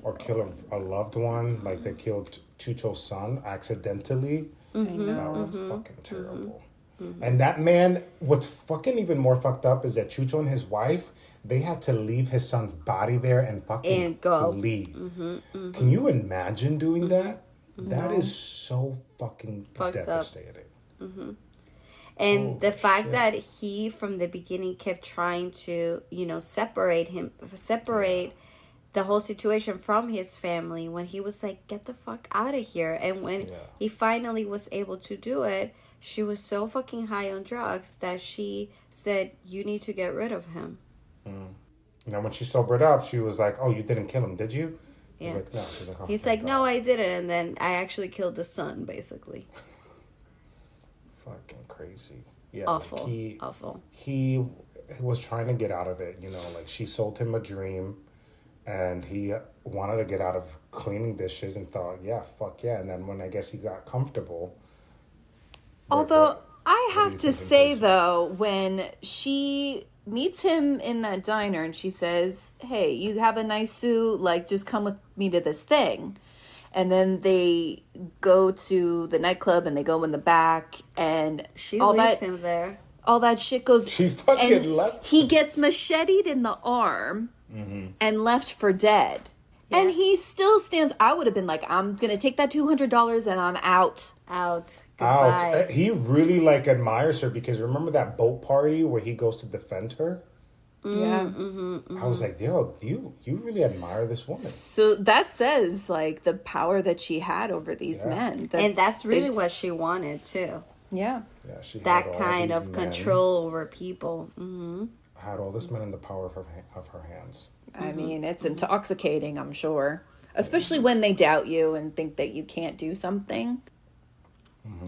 Or kill a loved one, like they killed Chucho's son accidentally. That was fucking terrible. And that man, what's fucking even more fucked up is that Chucho and his wife, they had to leave his son's body there and fucking leave. Can you imagine doing that? That is so fucking devastating. And the fact that he from the beginning kept trying to separate the whole situation from his family, when he was like, get the fuck out of here, and when he finally was able to do it, she was so fucking high on drugs that she said, you need to get rid of him. Now when she sobered up, she was like, oh, you didn't kill him, did you? Yeah. He's like, no. She's like, oh, he's like, no, I didn't, and then I actually killed the son, basically. Fucking crazy. Yeah. Awful. Like awful. He was trying to get out of it, like she sold him a dream and he wanted to get out of cleaning dishes and thought, yeah, fuck yeah. And then when I guess he got comfortable. Although I have to say though, when she meets him in that diner and she says, hey, you have a nice suit, like just come with me to this thing. And then they go to the nightclub and they go in the back and she leaves him there. All that shit goes. She fucking left. He gets macheted in the arm and left for dead. Yeah. And he still stands. I would have been like, I'm going to take that $200 and I'm out. Goodbye. He really admires her because remember that boat party where he goes to defend her? Yeah. I was like, yo, you really admire this woman. So that says like the power that she had over these men. And that's really what she wanted too. Yeah. Yeah, she had that all kind these of men, control over people. had all this men in the power of her hands. I mean, it's intoxicating, I'm sure. Especially when they doubt you and think that you can't do something.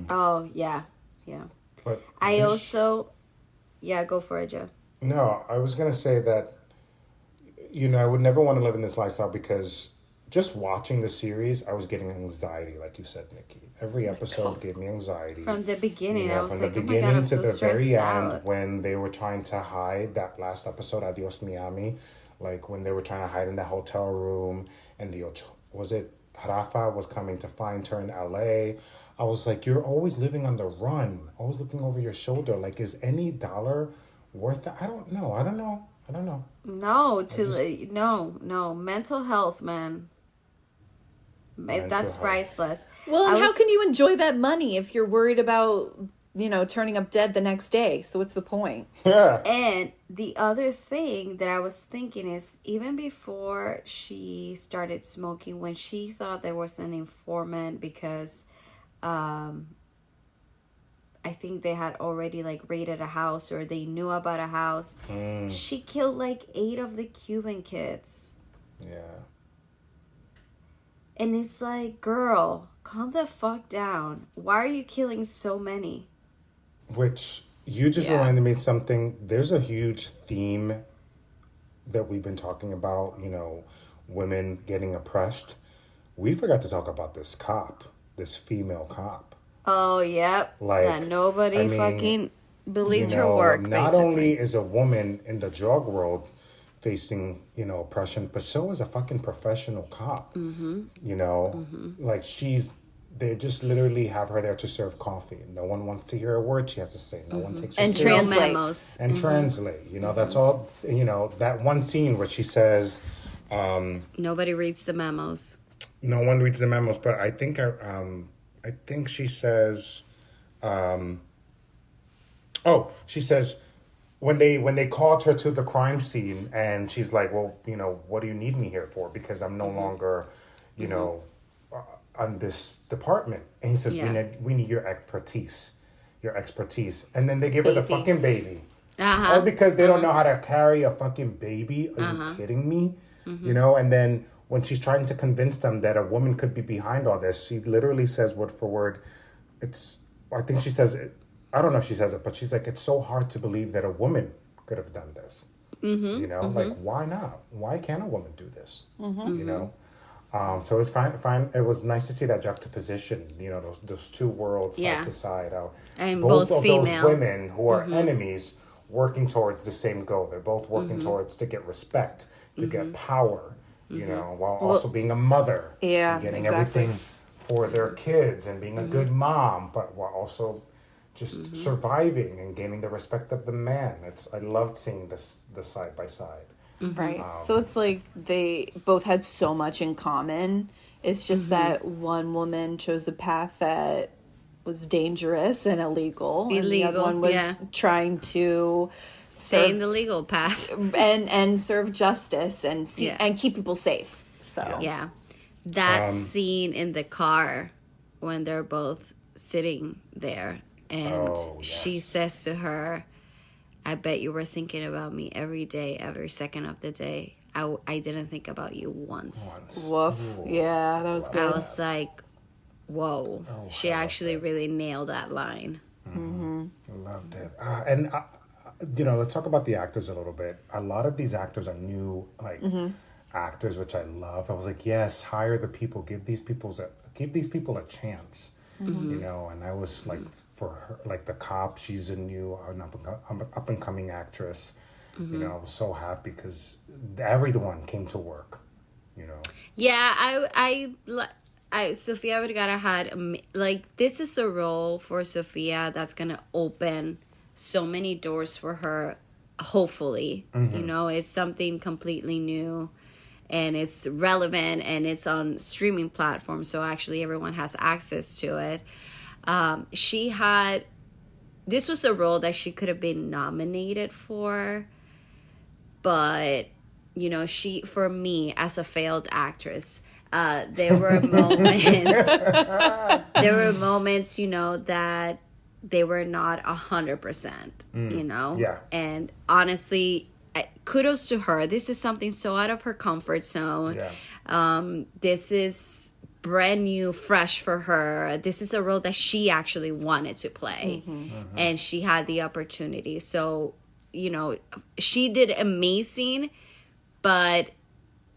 Oh, yeah. But I also... Yeah, go for it, Joe. No, I was going to say that, I would never want to live in this lifestyle because just watching the series, I was getting anxiety, like you said, Nikki. Every episode gave me anxiety. From the beginning, I was from like, the oh my God, I'm so stressed out. very end, when they were trying to hide, that last episode, Adios Miami, like when they were trying to hide in the hotel room, and was it Rafa was coming to find her in LA. I was like, you're always living on the run, always looking over your shoulder. Like, is any dollar worth it? I don't know. No, no. Mental health, man. That's priceless. Well, and how can you enjoy that money if you're worried about, turning up dead the next day? So what's the point? Yeah. And the other thing that I was thinking is, even before she started smoking, when she thought there was an informant because I think they had already like raided a house or they knew about a house. She killed like 8 of the Cuban kids. Yeah. And it's like, girl, calm the fuck down. Why are you killing so many? Which you just reminded me of something. There's a huge theme that we've been talking about, women getting oppressed. We forgot to talk about this female cop. Oh, yep. That nobody fucking believed her work, not basically. only is a woman in the drug world facing, oppression, but so is a fucking professional cop. Like they just literally have her there to serve coffee. No one wants to hear a word she has to say. No one takes her and seriously. translate. Memos. And translate. That's all, that one scene where she says... nobody reads the memos. No one reads the memos, but I think she says... she says... When they called her to the crime scene, and she's like, well, what do you need me here for? Because I'm no longer, on this department. And he says, we need your expertise. And then they give her the fucking baby. All because they don't know how to carry a fucking baby. Are you kidding me? And then when she's trying to convince them that a woman could be behind all this, she literally says word for word, I think she says it, I don't know if she says it, but she's like, it's so hard to believe that a woman could have done this. Like, why not? Why can't a woman do this? So it's fine. It was nice to see that juxtaposition, those two worlds side to side. And both of female. those women who are enemies working towards the same goal. They're both working towards to get respect, to get power, while also being a mother. Yeah, and getting everything for their kids and being a good mom, but while also just surviving and gaining the respect of the man. I loved seeing this side by side. Right. So it's like they both had so much in common. It's just that one woman chose a path that was dangerous and illegal. And the other one was trying to stay in the legal path and serve justice and and keep people safe. So that scene in the car when they're both sitting there. And she says to her, I bet you were thinking about me every day, every second of the day. I didn't think about you once. Woof. Yeah, that was good. I was like, whoa. She actually really nailed that line. I loved it. And, let's talk about the actors a little bit. A lot of these actors are new, actors, which I love. I was like, yes, hire the people. Give these people a chance. And I was like, for her, like the cop, she's an up and coming actress. I was so happy because everyone came to work. Yeah, I Sofia Vergara had this is a role for Sofia that's gonna open so many doors for her. Hopefully, it's something completely new. And it's relevant and it's on streaming platforms. So actually everyone has access to it. This was a role that she could have been nominated for. but you know, for me as a failed actress, there were moments you know, that they were not 100%, you know? Yeah. And honestly, kudos to her. This is something so out of her comfort zone. Yeah. This is brand new, fresh for her. This is a role that she actually wanted to play. And she had the opportunity. So, you know, she did amazing, but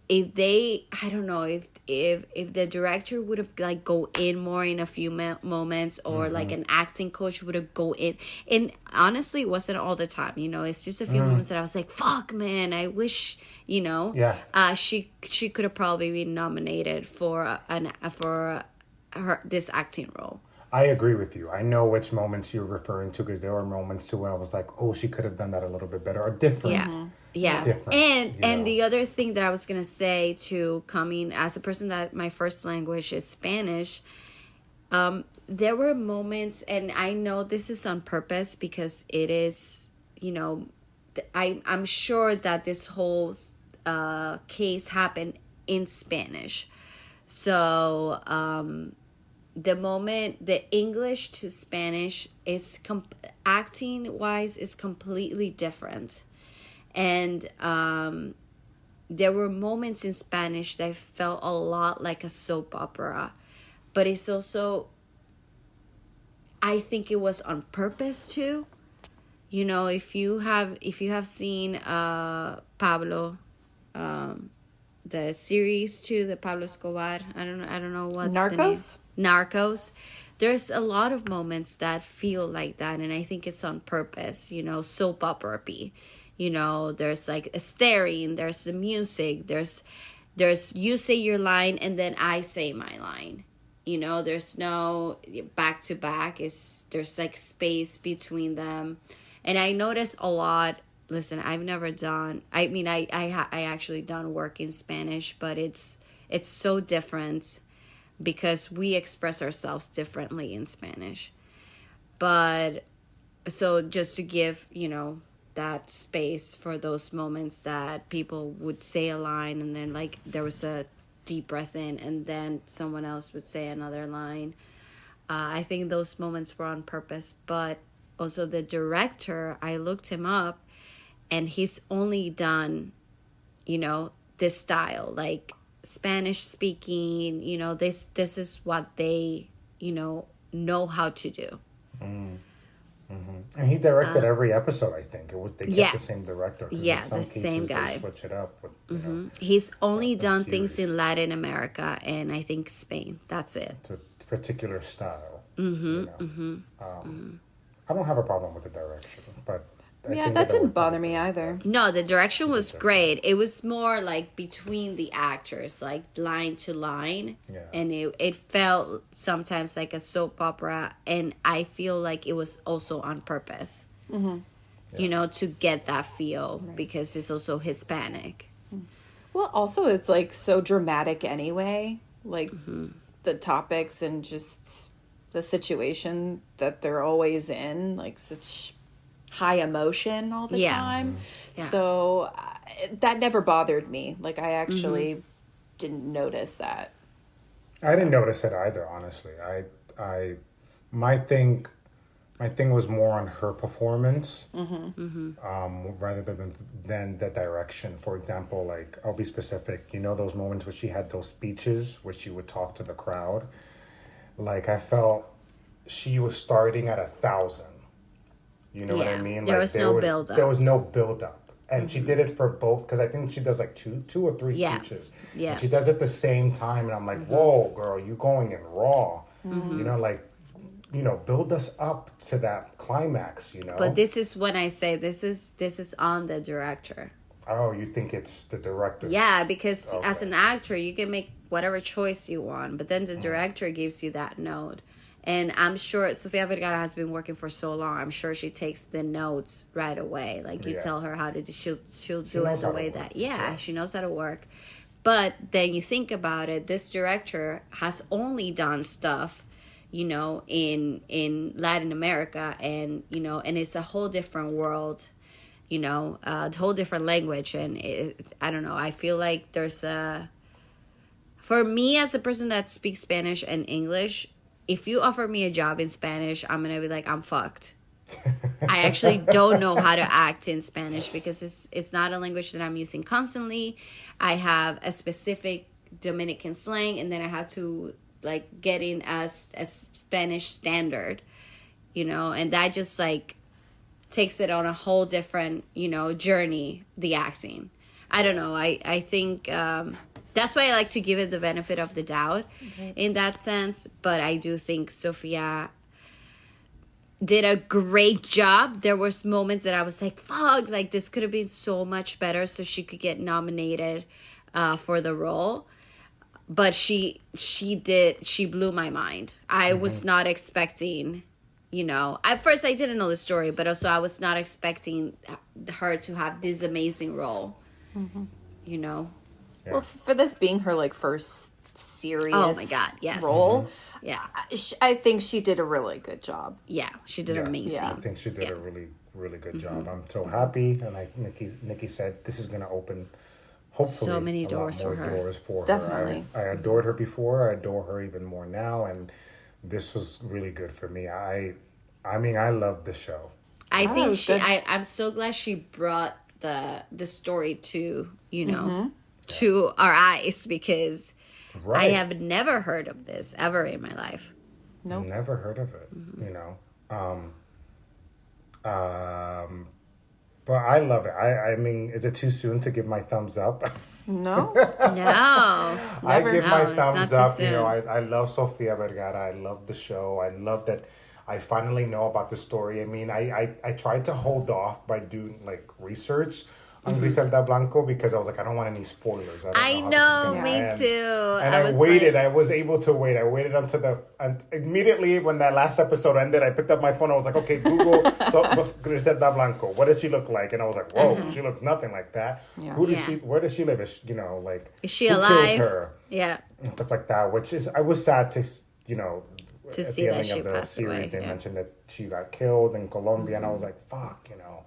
if they, I don't know, if the director would have like go in more in a few moments, or like an acting coach would have go in, and honestly it wasn't all the time, you know, it's just a few moments that I was like, fuck man, I wish, you know, she could have probably been nominated for this acting role. I agree with you. I know which moments you're referring to, because there were moments too where I was like, oh, she could have done that a little bit better or different. Yeah. Different, and the other thing that I was gonna say, to coming as a person that my first language is Spanish, there were moments, and I know this is on purpose because it is, you know, I'm sure that this whole case happened in Spanish, so the English to Spanish is acting wise is completely different. And there were moments in Spanish that felt a lot like a soap opera, but it's also, I think it was on purpose too. You know, if you have seen Pablo, the series too, the Pablo Escobar, I don't know what Narcos. There's a lot of moments that feel like that, and I think it's on purpose, you know, soap opera-y. You know, there's like a staring, there's the music, there's you say your line and then I say my line. You know, there's no back to back. There's like space between them. And I notice a lot. Listen, I've never done, I mean, I actually done work in Spanish, but it's so different because we express ourselves differently in Spanish. But so just to give, you know, that space for those moments that people would say a line and then like there was a deep breath in and then someone else would say another line. I think those moments were on purpose, but also the director, I looked him up and he's only done, you know, this style, like Spanish speaking, you know, this is what they, you know how to do. And he directed every episode, I think. They kept the same director. Yeah, in some the cases, same guy. They switch it up. With, you know, he's only done series. things in Latin America and I think Spain. That's it. It's a particular style. You know? I don't have a problem with the direction, but I think that didn't bother me either. No, the direction was great. It was more like between the actors, like line to line. Yeah. And it felt sometimes like a soap opera. And I feel like it was also on purpose, you know, to get that feel because it's also Hispanic. Well, also it's like so dramatic anyway, like the topics and just the situation that they're always in, like such high emotion all the time. So that never bothered me. Like I actually didn't notice that. I didn't notice it either, honestly. My thing was more on her performance rather than the direction. For example, like I'll be specific. You know those moments where she had those speeches where she would talk to the crowd. Like I felt she was starting at 1,000. You know what I mean? There was no build-up. There was no build-up. And she did it for both, because I think she does like two or three speeches. Yeah. And she does it at the same time. And I'm like, whoa, girl, you going in raw. You know, like, you know, build us up to that climax, you know? But this is when I say this is on the director. Oh, you think it's the director? Yeah, because as an actor, you can make whatever choice you want. But then the director gives you that note. And I'm sure Sofia Vergara has been working for so long. I'm sure she takes the notes right away. Like you tell her how to do, she'll do it the way that, she knows how to work. But then you think about it, this director has only done stuff, you know, in Latin America and, you know, and it's a whole different world. you know, a whole different language. And I don't know, I feel like there's for me as a person that speaks Spanish and English, if you offer me a job in Spanish, I'm going to be like, I'm fucked. I actually don't know how to act in Spanish because it's not a language that I'm using constantly. I have a specific Dominican slang, and then I have to like get in as Spanish standard, you know, and that just like takes it on a whole different, you know, journey, the acting. I don't know. I think that's why I like to give it the benefit of the doubt in that sense. But I do think Sofia did a great job. There was moments that I was like, fuck, like this could have been so much better so she could get nominated for the role. But she blew my mind. I was not expecting, you know, at first I didn't know the story, but also I was not expecting her to have this amazing role, you know. Yeah. Well, for this being her like first serious role, I think she did a really good job. Yeah, she did amazing. I think she did a really, really good job. I'm so happy, and Nikki said this is going to open hopefully so many doors for her. Definitely. I adored her before. I adore her even more now, and this was really good for me. I mean, I loved the show. I think I'm so glad she brought the story to, you know, to our eyes, because I have never heard of this ever in my life. Nope. Never heard of it, you know. But I love it. I mean, is it too soon to give my thumbs up? No. I give my thumbs up. You know, I love Sofia Vergara. I love the show. I love that I finally know about the story. I mean, I tried to hold off by doing like research on Griselda Blanco because I was like, I don't want any spoilers. I know, me too. And I waited. Like, I was able to wait. I waited until immediately when that last episode ended, I picked up my phone. I was like, okay, Google Griselda Blanco. What does she look like? And I was like, whoa, she looks nothing like that. Yeah. Where does she live? Is she alive? Killed her? Yeah. And stuff like that, which is, I was sad to, you know, to at see the that ending she of the passed series, away. they mentioned that she got killed in Colombia, and I was like, fuck, you know.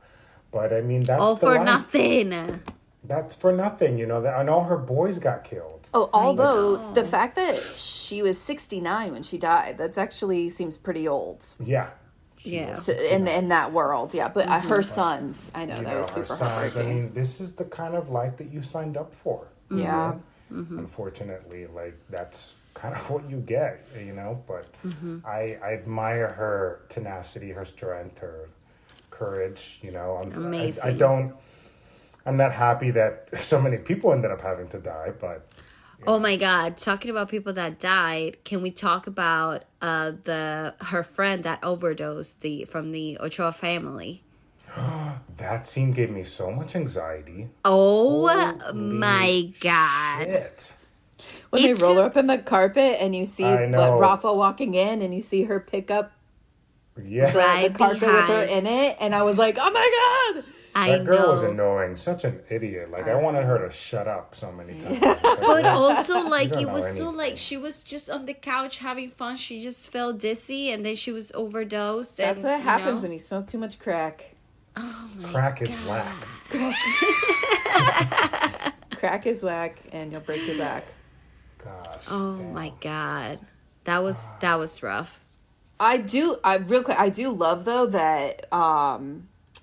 But I mean, that's all for nothing. That's for nothing, you know. And all her boys got killed. Oh, although the fact that she was 69 when she died, that actually seems pretty old. Yeah. So in that world, yeah. But her sons, I know that was super heartbreaking. I mean, this is the kind of life that you signed up for. Yeah. Unfortunately, like, that's kind of what you get, you know. But I admire her tenacity, her strength, her courage, you know. Amazing. I'm not happy that so many people ended up having to die, but oh my God, talking about people that died, can we talk about her friend that overdosed from the Ochoa family? That scene gave me so much anxiety. Oh my God. Shit. When they roll her up in the carpet and you see Rafa walking in and you see her pick up the carpet with her in it, and I was like, oh my God. That girl was annoying. Such an idiot. Like, I wanted her to shut up so many times. But also, like, it was so, like, she was just on the couch having fun. She just felt dizzy, and then she was overdosed. That's what happens when you smoke too much crack. Oh, my Crack God. is whack. Crack is whack, and you'll break your back. Gosh. Oh, my God. That was rough. I do love, though, that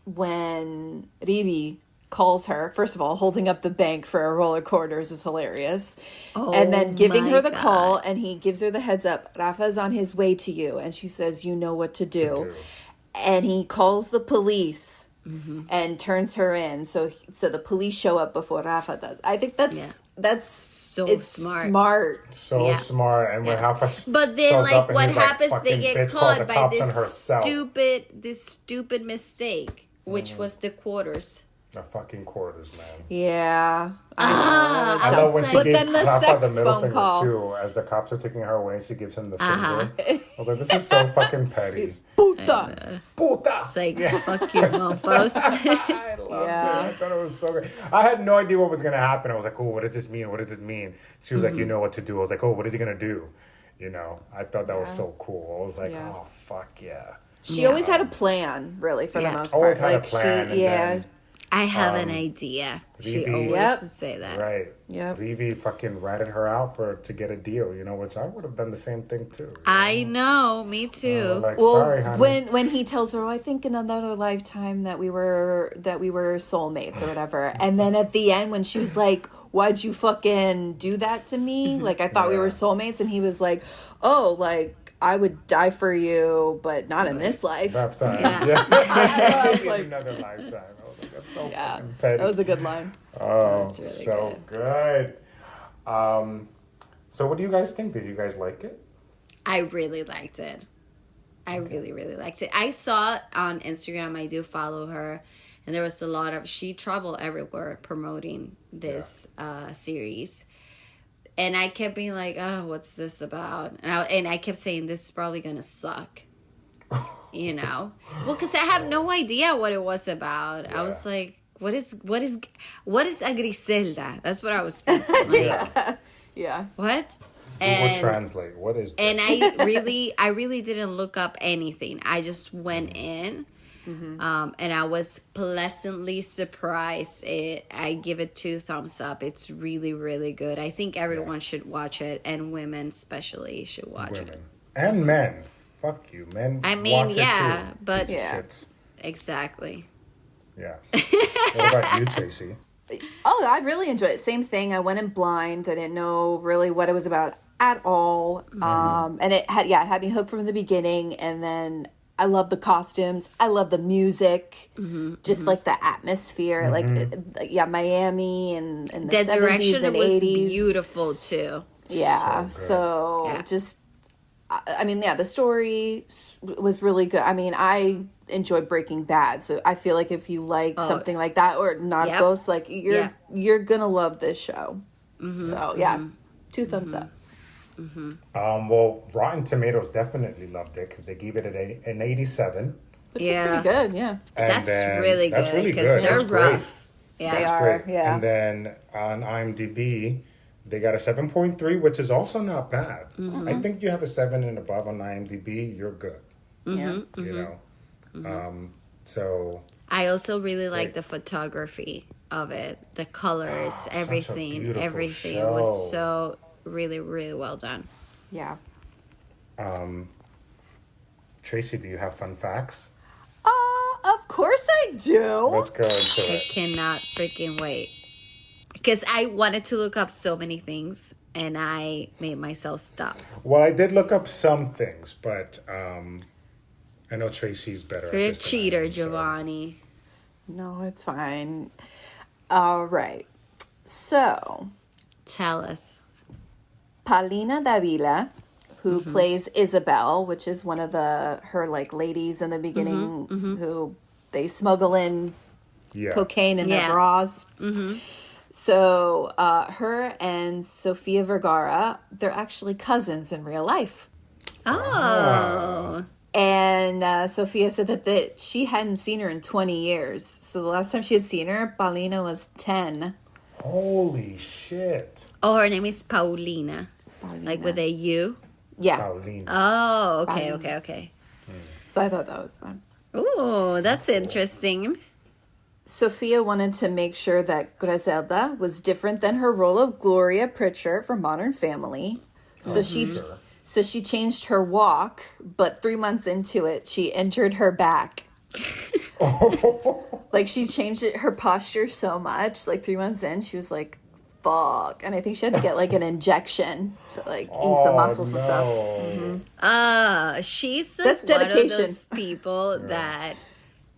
when Ribi calls her, first of all, holding up the bank for a roller quarters is hilarious. Oh, and then giving her the call, and he gives her the heads up. Rafa's on his way to you. And she says, you know what to do. And he calls the police and turns her in. So the police show up before Rafa does. I think that's so smart. So smart. And when Rafa but then, like, what happens, like, they get caught by this stupid mistake, which was the quarters. The fucking quarters, man. Yeah. I love when she gave then the Rafa sex the middle phone finger call. too. As the cops are taking her away, she gives him the finger. I was like, this is so fucking petty. Puta. It's like, fuck you, mofos. I loved it. I thought it was so good. I had no idea what was going to happen. I was like, oh, what does this mean? What does this mean? She was like, you know what to do. I was like, oh, what is he going to do? You know, I thought that was so cool. I was like, oh, fuck yeah. She always had a plan, really, for the most part. Always had a plan. I have an idea. She always would say that. Right. Yep. Levy fucking ratted her out to get a deal, which I would have done the same thing too. I know, me too. Like, Well, sorry, honey. when he tells her, I think in another lifetime that we were soulmates or whatever, and then at the end when she was like, "Why'd you fucking do that to me? Like I thought we were soulmates," and he was like, "Oh, like I would die for you, but not in this life." Lifetime. Yeah. Like, another lifetime. I was like, that's so fucking petty. That was a good line. Oh, That's really so good. So what do you guys think? Did you guys like it? I really liked it. I really, really liked it. I saw on Instagram, I do follow her, and there was a lot of, she traveled everywhere promoting this series. And I kept being like, oh, what's this about? And I kept saying, this is probably going to suck. Well, because I have no idea what it was about. Yeah. I was like, what is a Griselda? That's what I was thinking. Like, yeah. What? Google Translate. What is this? And I really didn't look up anything. I just went in. Mm-hmm. And I was pleasantly surprised. I give it 2 thumbs up. It's really, really good. I think everyone should watch it, and women especially should watch it. And men. Fuck you, men. I mean, watch it too. But exactly. Yeah. What about you, Tracey? Oh, I really enjoyed it. Same thing. I went in blind. I didn't know really what it was about at all. Mm-hmm. And it had me hooked from the beginning, and then I love the costumes. I love the music. Mm-hmm, just like the atmosphere. Mm-hmm. Like Miami and the 70s and 80s. Was beautiful too. Yeah. So just, I mean, the story was really good. I mean, I enjoyed Breaking Bad. So I feel like if you like something like that, or Narcos, like you're going to love this show. Mm-hmm, so 2 thumbs up. Mm-hmm. Well, Rotten Tomatoes definitely loved it because they gave it an 87, which is pretty good. Yeah, and that's really good because they're rough. Yeah, they are. Great. Yeah, and then on IMDb, they got a 7.3, which is also not bad. Mm-hmm. I think you have a 7 and above on IMDb, you're good. Mm-hmm. Mm-hmm. So I also really like the photography of it, the colors, everything show. Was so really, really well done. Yeah. Tracey, do you have fun facts? Of course I do. Let's go into it. I cannot freaking wait. Because I wanted to look up so many things, and I made myself stop. Well, I did look up some things, but I know Tracey's better at this. You're a cheater, Giovanni. No, it's fine. All right. So. Tell us. Paulina Davila, who plays Isabel, which is one of her ladies in the beginning who they smuggle in cocaine in their bras. Mm-hmm. So her and Sofia Vergara, they're actually cousins in real life. Oh. And Sofia said that she hadn't seen her in 20 years. So the last time she had seen her, Paulina was 10. Holy shit. Oh, her name is Paulina. Like with a U? Yeah. Paulina. Oh, okay. So I thought that was fun. Ooh, that's interesting. Sofia wanted to make sure that Griselda was different than her role of Gloria Pritchard from Modern Family. So she changed her walk, but 3 months into it, she injured her back. Like she changed her posture so much. Like 3 months in, she was like, fuck. And I think she had to get an injection to ease the muscles and stuff. Mm-hmm. She's that's dedication. One of those people that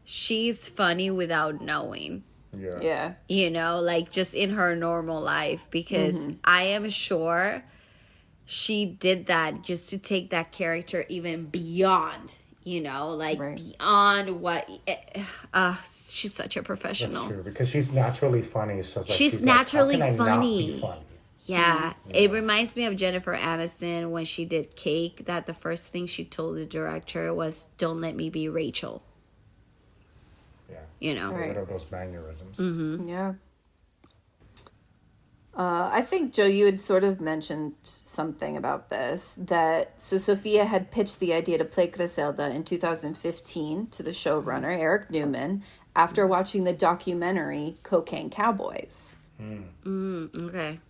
she's funny without knowing. Yeah. Just in her normal life, because I am sure she did that just to take that character even beyond. Beyond what she's such a professional. That's true, because she's naturally funny. So she's naturally how can I funny. Not be funny? Yeah. It reminds me of Jennifer Aniston when she did Cake, that the first thing she told the director was, don't let me be Rachel. Yeah. Get rid of those mannerisms. Mm-hmm. Yeah. I think, Joe, you had sort of mentioned something about this, so Sofia had pitched the idea to play Griselda in 2015 to the showrunner, Eric Newman, after watching the documentary Cocaine Cowboys. Okay.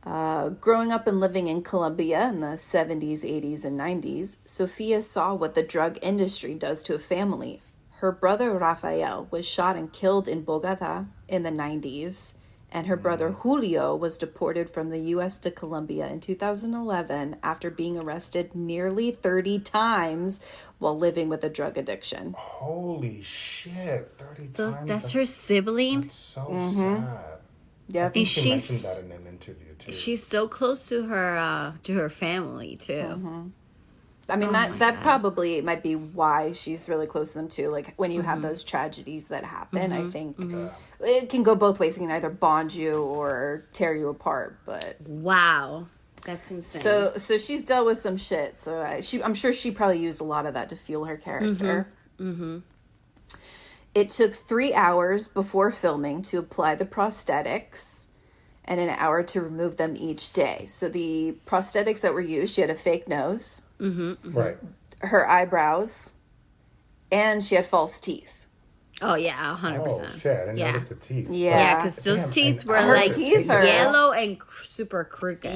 Growing up and living in Colombia in the 70s, 80s, and 90s, Sofia saw what the drug industry does to a family. Her brother Rafael was shot and killed in Bogota in the 90s, and her brother Julio was deported from the U.S. to Colombia in 2011 after being arrested nearly 30 times while living with a drug addiction. Holy shit, 30 So times? that's her sibling? That's so sad. Yep. I think she she's- mentioned that in an interview, too. She's so close to her family, too. I mean, that probably might be why she's really close to them, too. Like, when you have those tragedies that happen, I think it can go both ways. It can either bond you or tear you apart, but... Wow. That's insane. So she's dealt with some shit. So I'm sure she probably used a lot of that to fuel her character. It took 3 hours before filming to apply the prosthetics and an hour to remove them each day. So the prosthetics that were used, she had a fake nose, Right. her eyebrows, and she had false teeth. Oh, yeah, 100%. Oh, shit. I didn't notice the teeth. Yeah. because those Damn, teeth and were her like teeth are- yellow and super crooked.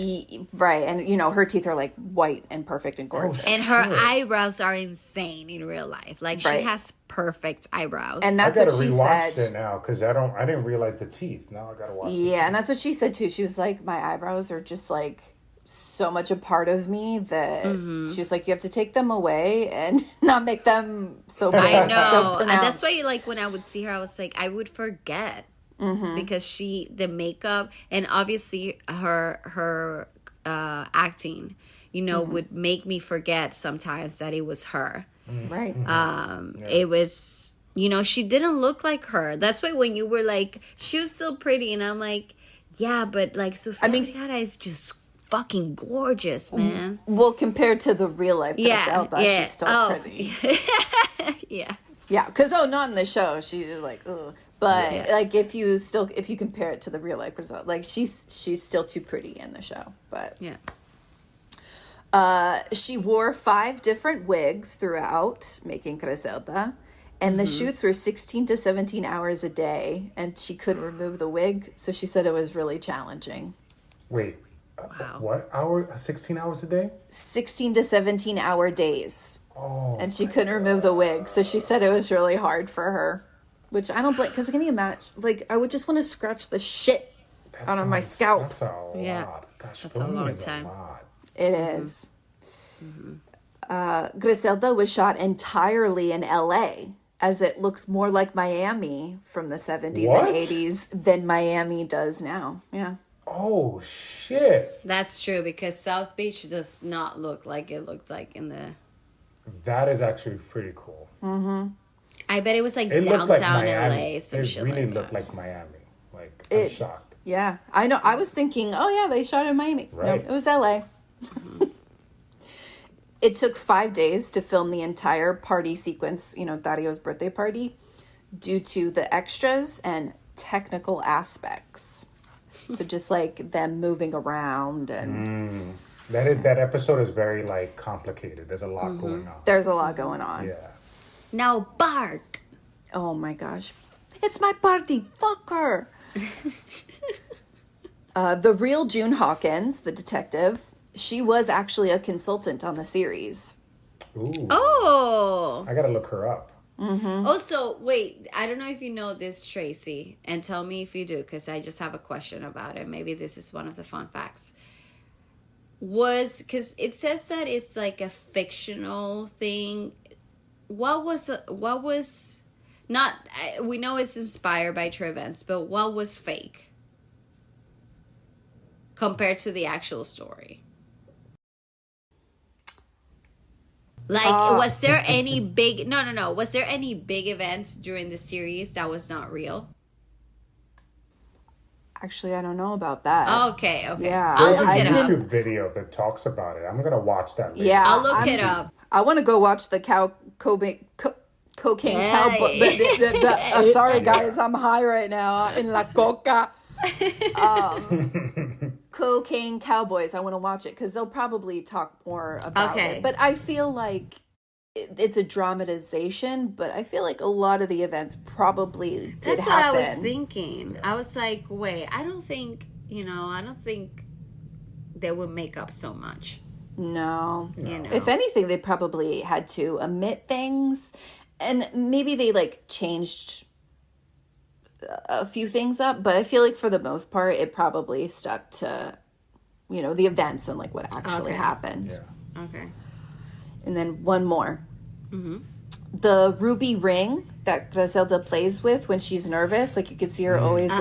Right, and her teeth are like white and perfect and gorgeous. And her Shit. eyebrows are insane in real life. Like, she Right. has perfect eyebrows. And I that's what gotta she rewatch said. it now because I didn't realize the teeth. Now I gotta watch the teeth. Yeah, and that's what she said too. She was like, my eyebrows are just like so much a part of me that she was like, you have to take them away and not make them so big, I know. so And that's pronounced. why, like, when I would see her, I was like, I would forget. Because the makeup, and obviously her acting, would make me forget sometimes that it was her. Right. It was, she didn't look like her. That's why when you were like, she was so pretty, and I'm like, yeah, but like Sofia Vergara is just fucking gorgeous, man. Well, compared to the real life Griselda, yeah. she's still pretty. Yeah. Yeah, because not in the show, she's like, ugh. But like if you compare it to the real life Griselda, like she's still too pretty in the show. But Yeah. she wore 5 different wigs throughout making Griselda. And the shoots were 16 to 17 hours a day, and she couldn't remove the wig, so she said it was really challenging. Wait. Wow. What? 16 hours a day? 16 to 17 hour days. Oh. And she couldn't remove the wig, so she said it was really hard for her. Which I don't blame, because can you imagine? Like, I would just want to scratch the shit out of my scalp. That's a lot. Yeah. Gosh, That's a filming long is time. a lot. It is. Griselda was shot entirely in LA, as it looks more like Miami from the 70s What? and 80s than Miami does now. Yeah. Oh, shit. That's true, because South Beach does not look like it looked like in the... That is actually pretty cool. I bet it was like It downtown looked like Miami. LA, some It shit really like looked that. like Miami. Like, I'm shocked. Yeah. I know. I was thinking, oh, yeah, they shot in Miami. Right. No, it was LA. It took 5 days to film the entire party sequence, Dario's birthday party, due to the extras and technical aspects. So just like them moving around and That episode is very, like, complicated. There's a lot going on. there's a lot going on. Yeah. Now bark! Oh my gosh. It's my party. Fuck her. The real June Hawkins, the detective, she was actually a consultant on the series. Ooh. Oh! I gotta look her up. Also, wait, I don't know if you know this, Tracey, and tell me if you do, because I just have a question about it. Maybe this is one of the fun facts. Because it says that it's like a fictional thing. What was not, we know it's inspired by true events, but what was fake compared to the actual story? Like, was there any big... No. Was there any big events during the series that was not real? Actually, I don't know about that. Okay. Yeah. I'll There's look a it up. YouTube video that talks about it. I'm gonna watch that later. Yeah. I'll look it up. I want to go watch the cocaine Hey. cowboy. Sorry, guys. I'm high right now in La Coca. Cocaine Cowboys. I want to watch it because they'll probably talk more about Okay. it. But I feel like it's a dramatization, but I feel like a lot of the events probably did That's happen. what I was thinking. I was like, wait, I don't think they would make up so much. No. You know. If anything, they probably had to omit things, and maybe they like changed a few things up, but I feel like for the most part, it probably stuck to, the events and like what actually happened. Yeah. Okay. And then one more. Mm-hmm. The ruby ring that Griselda plays with when she's nervous, like you could see her always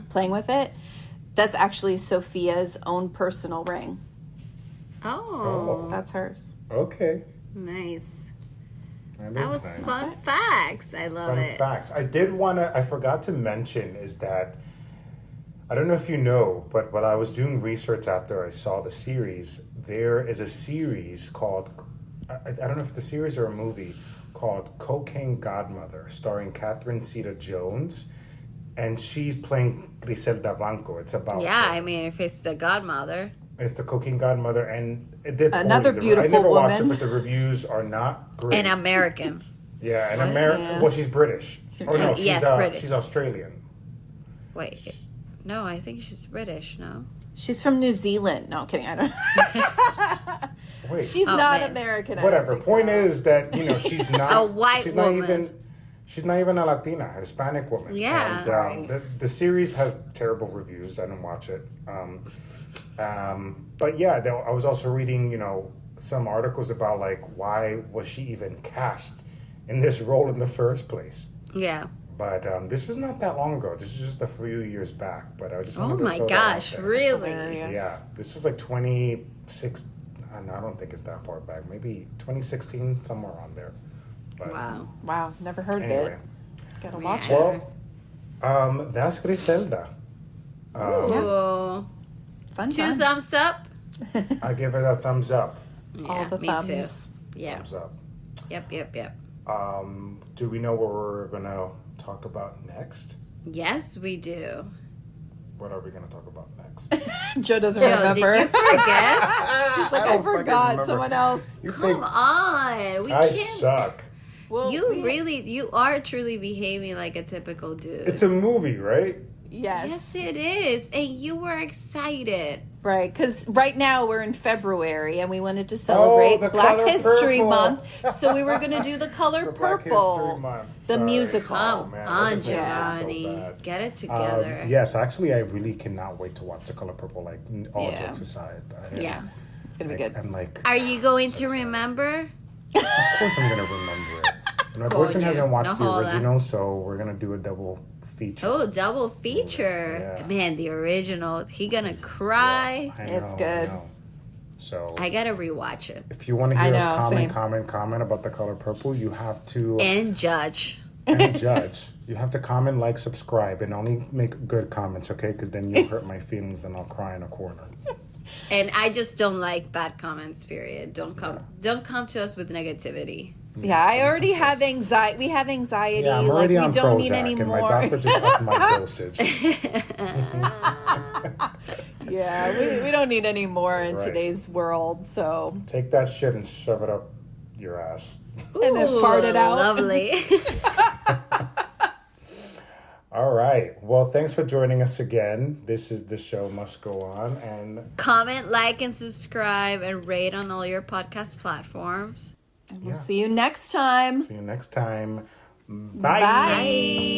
playing with it. That's actually Sofia's own personal ring. Oh. That's hers. Okay. Nice. That was nice. fun facts. I love it. Fun facts. I forgot to mention is that, I don't know if you know, but when I was doing research after I saw the series, there is a series called, I don't know if it's a series or a movie, called Cocaine Godmother, starring Catherine Zeta-Jones, and she's playing Griselda Blanco. It's about if it's the godmother. It's the Cocaine Godmother, and it did another beautiful I never woman. watched it, but the reviews are not great. An American. Yeah, an American. Well, she's British. Oh no, British. She's Australian. Wait, no, I think she's British. No, she's from New Zealand. No, I'm kidding. I don't. Wait, she's not American. Whatever. Point is that she's not a white she's woman. She's not even a Latina, Hispanic woman. Yeah. And the series has terrible reviews. I didn't watch it. But yeah, I was also reading, some articles about like why was she even cast in this role in the first place. Yeah. But this was not that long ago. This was just a few years back. But I just wanted to my throw that out gosh, there. really? Hilarious. Yeah, this was like 26. I don't think it's that far back. Maybe 2016, somewhere around there. But Wow, never heard of anyway. it. Gotta watch it. Well, that's Griselda. Ooh. Fun 2 times. thumbs up. I give it a thumbs up. All the me thumbs. too. Yeah. Thumbs up. Yep. Do we know what we're gonna talk about next? Yes, we do. What are we gonna talk about next? Joe doesn't remember. Did you forget? He's like, I forgot. Someone else. Come on. We I can't. suck. Well, You are truly behaving like a typical dude. It's a movie, right? Yes, it is. And you were excited. Right, because right now we're in February and we wanted to celebrate the Black Color History Purple. Month. So we were going to do the Color The Black Purple, History Month. the Sorry. musical. Come man, on, that was making me so Giovanni. bad. Get it together. Yes, actually, I really cannot wait to watch The Color Purple, like, all jokes aside. Yeah. It's going to be good. I'm like, Are you going to remember? of course I'm going to remember it. And my boyfriend hasn't watched the original, so we're going to do a double feature. Oh, double feature. Yeah. Man, the original. He gonna cry. I know, It's good. I know. So I gotta rewatch it. if you want to hear us same. comment about The Color Purple, you have to And judge. and judge. You have to comment, like, subscribe, and only make good comments, okay? Because then you'll hurt my feelings and I'll cry in a corner. And I just don't like bad comments, period. Don't come to us with negativity. Yeah, I already have anxiety. We have anxiety. Yeah, I'm like, already we on don't Prozac, need any and my more. doctor just upped my dosage. Yeah, we don't need any more in Right. today's world. So Take that shit and shove it up your ass. And then fart it out. Lovely. All right. Well, thanks for joining us again. This is The Show Must Go On. And Comment, like, and subscribe, and rate on all your podcast platforms. we'll see you next time. see you next time. Bye. Bye.